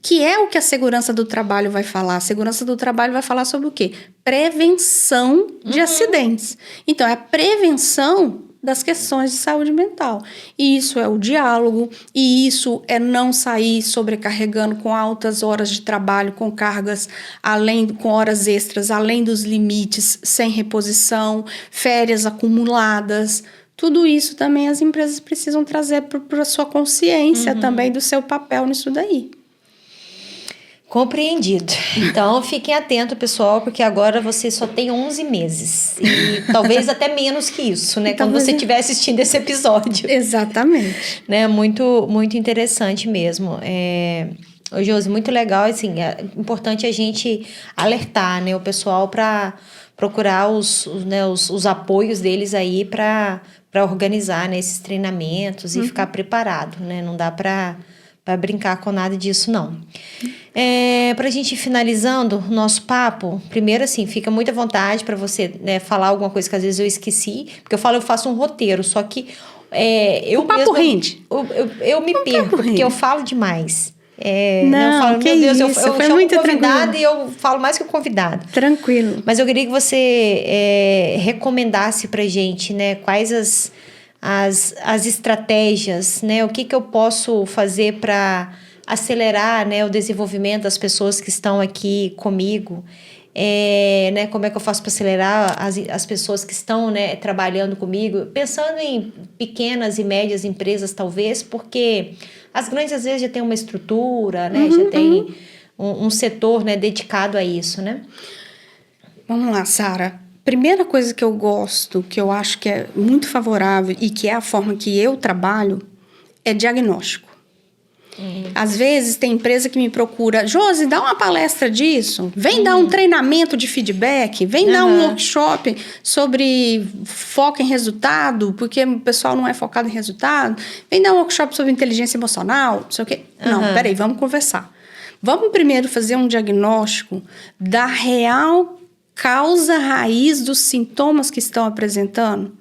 que é o que a segurança do trabalho vai falar. A segurança do trabalho vai falar sobre o quê? Prevenção de acidentes. Então, é a prevenção das questões de saúde mental. E isso é o diálogo, e isso é não sair sobrecarregando com altas horas de trabalho, com cargas, com horas extras, além dos limites, sem reposição, férias acumuladas. Tudo isso também as empresas precisam trazer para a sua consciência também do seu papel nisso daí. Compreendido. Então, fiquem atentos, pessoal, porque agora você só tem 11 meses. E talvez até menos que isso, né? Quando você estiver assistindo esse episódio. Exatamente. Né? Muito, muito interessante mesmo. Josi, muito legal. Assim, é importante a gente alertar, né, o pessoal para procurar os apoios deles aí para organizar, né, esses treinamentos e ficar preparado, né? Não dá para brincar com nada disso, não. Para a gente ir finalizando o nosso papo, primeiro, assim, fica muito à vontade para você, né, falar alguma coisa que às vezes eu esqueci, porque eu faço um roteiro, só que o papo rende. Eu me perco, porque eu falo demais. Não, eu falo, que meu Deus, isso, eu chamo o convidado e eu falo mais que o convidado. Tranquilo. Mas eu queria que você recomendasse pra gente, né, quais as estratégias, né, o que eu posso fazer para acelerar, né, o desenvolvimento das pessoas que estão aqui comigo, né, como é que eu faço para acelerar as pessoas que estão, né, trabalhando comigo, pensando em pequenas e médias empresas, talvez, porque as grandes às vezes já tem uma estrutura, né, já tem um setor, né, dedicado a isso, né? Vamos lá, Sara. Primeira coisa que eu gosto, que eu acho que é muito favorável e que é a forma que eu trabalho, é diagnóstico. Às vezes tem empresa que me procura, Josi, dá uma palestra disso, vem dar um treinamento de feedback, vem dar um workshop sobre foco em resultado, porque o pessoal não é focado em resultado, vem dar um workshop sobre inteligência emocional, não sei o quê. Não, peraí, vamos conversar. Vamos primeiro fazer um diagnóstico da real causa raiz dos sintomas que estão apresentando.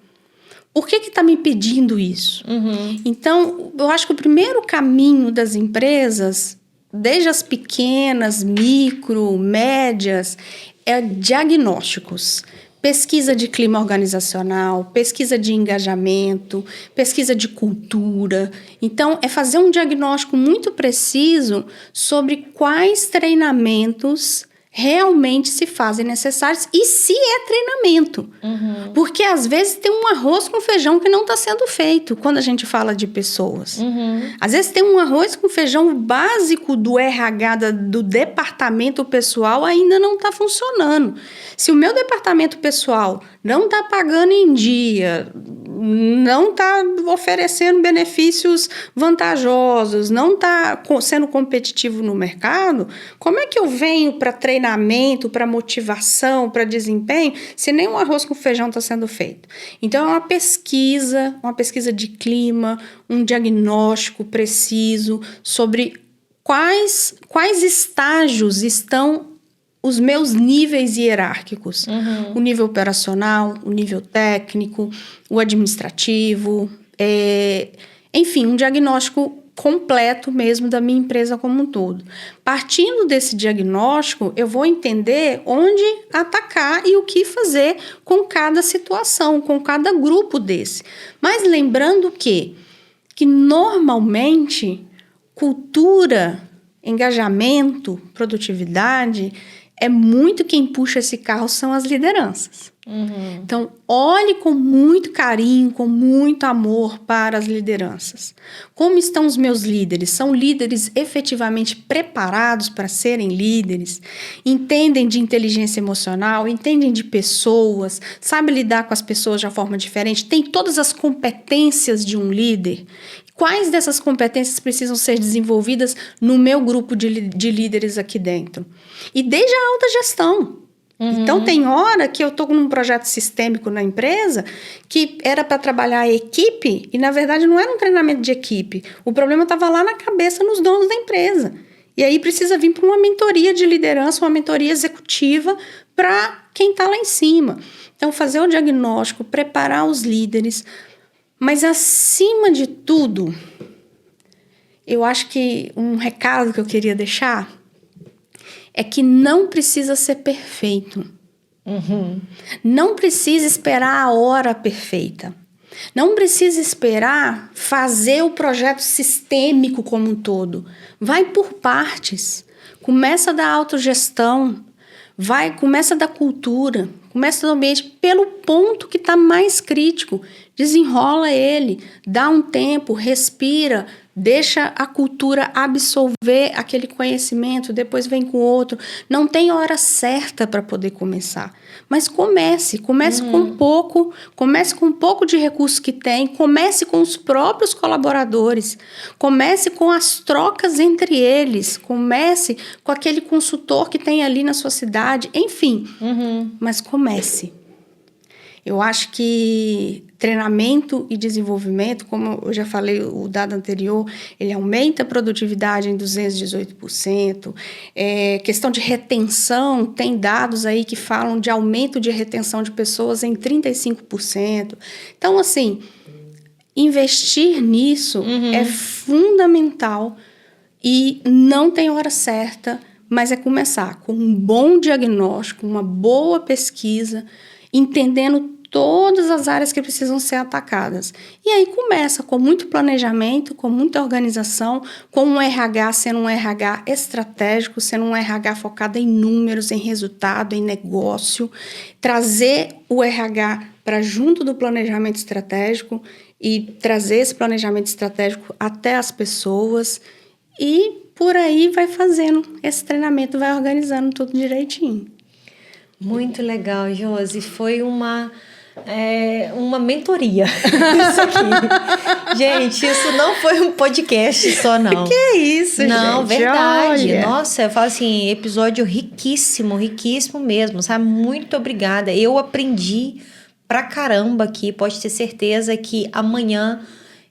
Por que está me pedindo isso? Então, eu acho que o primeiro caminho das empresas, desde as pequenas, micro, médias, é diagnósticos. pesquisa de clima organizacional, pesquisa de engajamento, pesquisa de cultura. Então, é fazer um diagnóstico muito preciso sobre quais treinamentos realmente se fazem necessários e se é treinamento. Porque, às vezes, tem um arroz com feijão que não está sendo feito quando a gente fala de pessoas. Às vezes, tem um arroz com feijão básico do RH, do departamento pessoal, ainda não está funcionando. Se o meu departamento pessoal não está pagando em dia, não está oferecendo benefícios vantajosos, não está sendo competitivo no mercado, como é que eu venho para treinamento, para motivação, para desempenho, se nem um arroz com feijão está sendo feito? Então, é uma pesquisa de clima, um diagnóstico preciso sobre quais estágios estão os meus níveis hierárquicos. O nível operacional, o nível técnico, o administrativo, enfim, um diagnóstico completo mesmo da minha empresa como um todo. Partindo desse diagnóstico, eu vou entender onde atacar e o que fazer com cada situação, com cada grupo desse. Mas lembrando que normalmente cultura, engajamento, produtividade, é muito quem puxa esse carro são as lideranças. Então, olhe com muito carinho, com muito amor para as lideranças. Como estão os meus líderes? São líderes efetivamente preparados para serem líderes? Entendem de inteligência emocional? Entendem de pessoas? Sabem lidar com as pessoas de uma forma diferente? Tem todas as competências de um líder? Quais dessas competências precisam ser desenvolvidas no meu grupo de líderes aqui dentro? E desde a alta gestão. Então, tem hora que eu estou num projeto sistêmico na empresa que era para trabalhar a equipe e, na verdade, não era um treinamento de equipe. O problema estava lá na cabeça, nos donos da empresa. E aí precisa vir para uma mentoria de liderança, uma mentoria executiva para quem está lá em cima. Então, fazer o diagnóstico, preparar os líderes. Mas, acima de tudo, eu acho que um recado que eu queria deixar é que não precisa ser perfeito. Não precisa esperar a hora perfeita. Não precisa esperar fazer o projeto sistêmico como um todo. Vai por partes. Começa da autogestão. Começa da cultura. Começa do ambiente pelo ponto que está mais crítico. Desenrola ele. Dá um tempo, respira. Deixa a cultura absorver aquele conhecimento, depois vem com outro. Não tem hora certa para poder começar. Mas comece com pouco, comece com um pouco de recursos que tem, comece com os próprios colaboradores, comece com as trocas entre eles, comece com aquele consultor que tem ali na sua cidade, enfim. Mas comece. Eu acho que treinamento e desenvolvimento, como eu já falei, o dado anterior, ele aumenta a produtividade em 218%. Questão de retenção, tem dados aí que falam de aumento de retenção de pessoas em 35%. Então, assim, investir nisso é fundamental e não tem hora certa, mas é começar com um bom diagnóstico, uma boa pesquisa, entendendo todas as áreas que precisam ser atacadas. E aí começa com muito planejamento, com muita organização, com um RH sendo um RH estratégico, sendo um RH focado em números, em resultado, em negócio. Trazer o RH para junto do planejamento estratégico e trazer esse planejamento estratégico até as pessoas. E por aí vai fazendo esse treinamento, vai organizando tudo direitinho. Muito legal, Josi. Foi uma mentoria. Isso aqui. Gente, isso não foi um podcast só, não. Que isso, não, gente? Verdade. Olha. Nossa, eu falo assim, episódio riquíssimo, riquíssimo mesmo, sabe? Muito obrigada. Eu aprendi pra caramba aqui. Pode ter certeza que amanhã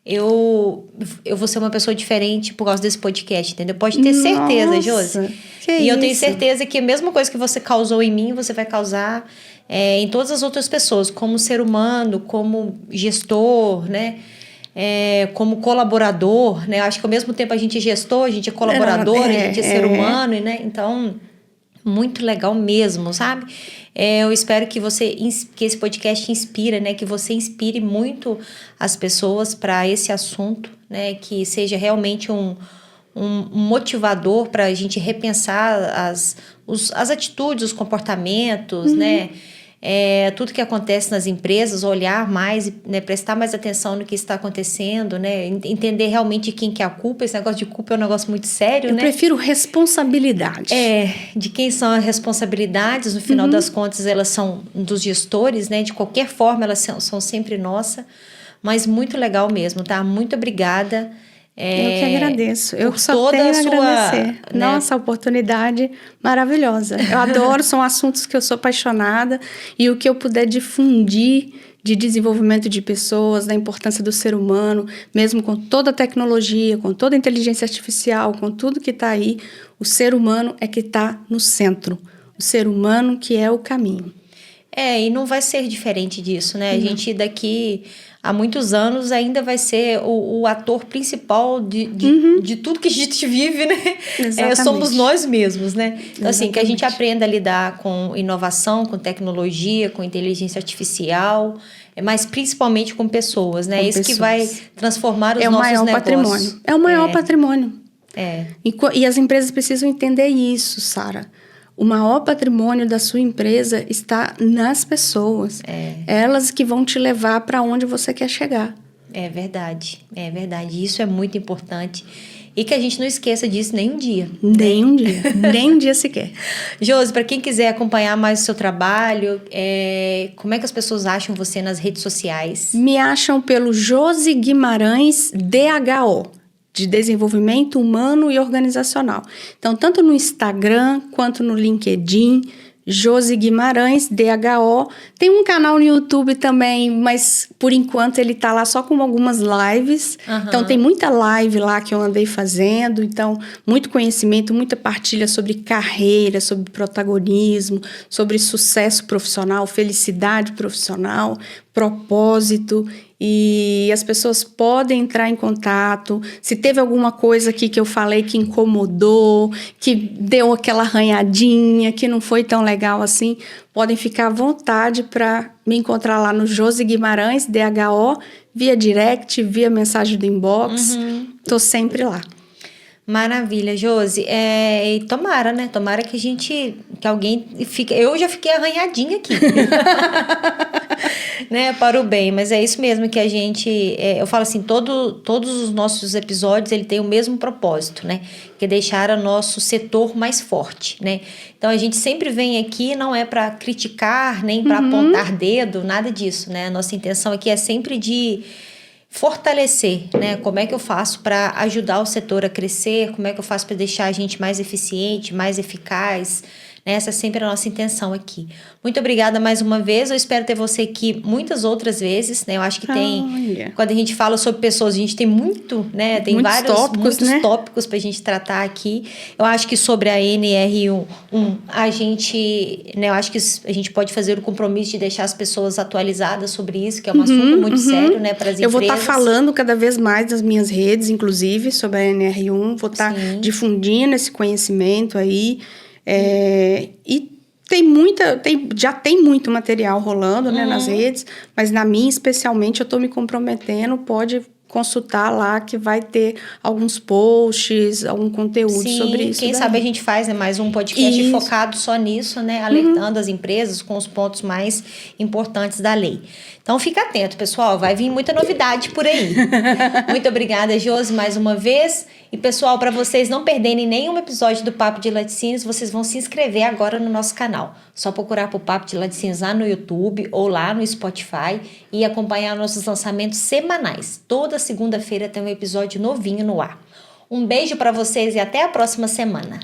eu vou ser uma pessoa diferente por causa desse podcast, entendeu? Pode ter certeza, Josi. E eu tenho certeza que a mesma coisa que você causou em mim, você vai causar em todas as outras pessoas, como ser humano, como gestor, né? Como colaborador, né? Acho que ao mesmo tempo a gente é gestor, a gente é colaborador, a gente é ser humano, né? Então, Muito legal mesmo, sabe? Eu espero que que esse podcast inspira, né? Que você inspire muito as pessoas para esse assunto, né? Que seja realmente um motivador para a gente repensar as atitudes, os comportamentos, né? Tudo que acontece nas empresas, olhar mais, né? Prestar mais atenção no que está acontecendo, né? Entender realmente de quem que é a culpa. Esse negócio de culpa é um negócio muito sério, Eu né? prefiro responsabilidade. De quem são as responsabilidades, no final das contas elas são dos gestores, né? De qualquer forma elas são sempre nossa, mas muito legal mesmo, tá? Muito obrigada. Eu que agradeço. Eu por só toda tenho a a sua, agradecer. né? Nossa, oportunidade maravilhosa. Eu adoro, são assuntos que eu sou apaixonada e o que eu puder difundir de desenvolvimento de pessoas, da importância do ser humano, mesmo com toda a tecnologia, com toda a inteligência artificial, com tudo que está aí, o ser humano é que está no centro. O ser humano que é o caminho. E não vai ser diferente disso, né? A gente daqui a muitos anos ainda vai ser o ator principal de tudo que a gente vive, né? Somos nós mesmos, né? Então, assim, que a gente aprenda a lidar com inovação, com tecnologia, com inteligência artificial, mas principalmente com pessoas, né? Isso que vai transformar os nossos negócios. Patrimônio. É o maior patrimônio. E as empresas precisam entender isso, Sara. O maior patrimônio da sua empresa está nas pessoas. Elas que vão te levar para onde você quer chegar. É verdade. Isso é muito importante. E que a gente não esqueça disso nem um dia. Nem um dia. Nem um dia sequer. Josi, para quem quiser acompanhar mais o seu trabalho, como é que as pessoas acham você nas redes sociais? Me acham pelo Josi Guimarães DHO. De desenvolvimento humano e organizacional. Então, tanto no Instagram quanto no LinkedIn, Josi Guimarães, DHO. Tem um canal no YouTube também, mas por enquanto ele tá lá só com algumas lives. Então, tem muita live lá que eu andei fazendo. Então, muito conhecimento, muita partilha sobre carreira, sobre protagonismo, sobre sucesso profissional, felicidade profissional, propósito. E as pessoas podem entrar em contato. Se teve alguma coisa aqui que eu falei que incomodou, que deu aquela arranhadinha, que não foi tão legal assim, podem ficar à vontade para me encontrar lá no Josi Guimarães, DHO, via direct, via mensagem do inbox. Tô sempre lá. Maravilha, Josi. E tomara, né? Tomara que alguém fique... Eu já fiquei arranhadinha aqui. Né? Para o bem. Mas é isso mesmo que a gente... eu falo assim, todos os nossos episódios, ele tem o mesmo propósito, né? Que é deixar o nosso setor mais forte, né? Então, a gente sempre vem aqui, não é para criticar, nem para apontar dedo, nada disso, né? A nossa intenção aqui é sempre de fortalecer, né? Como é que eu faço para ajudar o setor a crescer? Como é que eu faço para deixar a gente mais eficiente, mais eficaz? Né? Essa é sempre a nossa intenção aqui. Muito obrigada mais uma vez. Eu espero ter você aqui muitas outras vezes, né? Eu acho que quando a gente fala sobre pessoas, a gente tem muito, né? Tem muitos tópicos para a gente tratar aqui. Eu acho que sobre a NR1, a gente, né? Eu acho que a gente pode fazer o compromisso de deixar as pessoas atualizadas sobre isso, que é um assunto muito sério, né? Para as empresas. Eu vou estar falando cada vez mais nas minhas redes, inclusive, sobre a NR1. Vou estar difundindo esse conhecimento aí. E já tem muito material rolando, né, nas redes, mas na minha especialmente eu estou me comprometendo, pode consultar lá que vai ter alguns posts, algum conteúdo sobre isso. Quem sabe a gente faz mais um podcast focado só nisso, né, alertando as empresas com os pontos mais importantes da lei. Então fica atento, pessoal, vai vir muita novidade por aí. Muito obrigada, Josi, mais uma vez. E pessoal, para vocês não perderem nenhum episódio do Papo de Laticínios, vocês vão se inscrever agora no nosso canal. Só procurar por Papo de Laticínios lá no YouTube ou lá no Spotify e acompanhar nossos lançamentos semanais. Toda segunda-feira tem um episódio novinho no ar. Um beijo para vocês e até a próxima semana.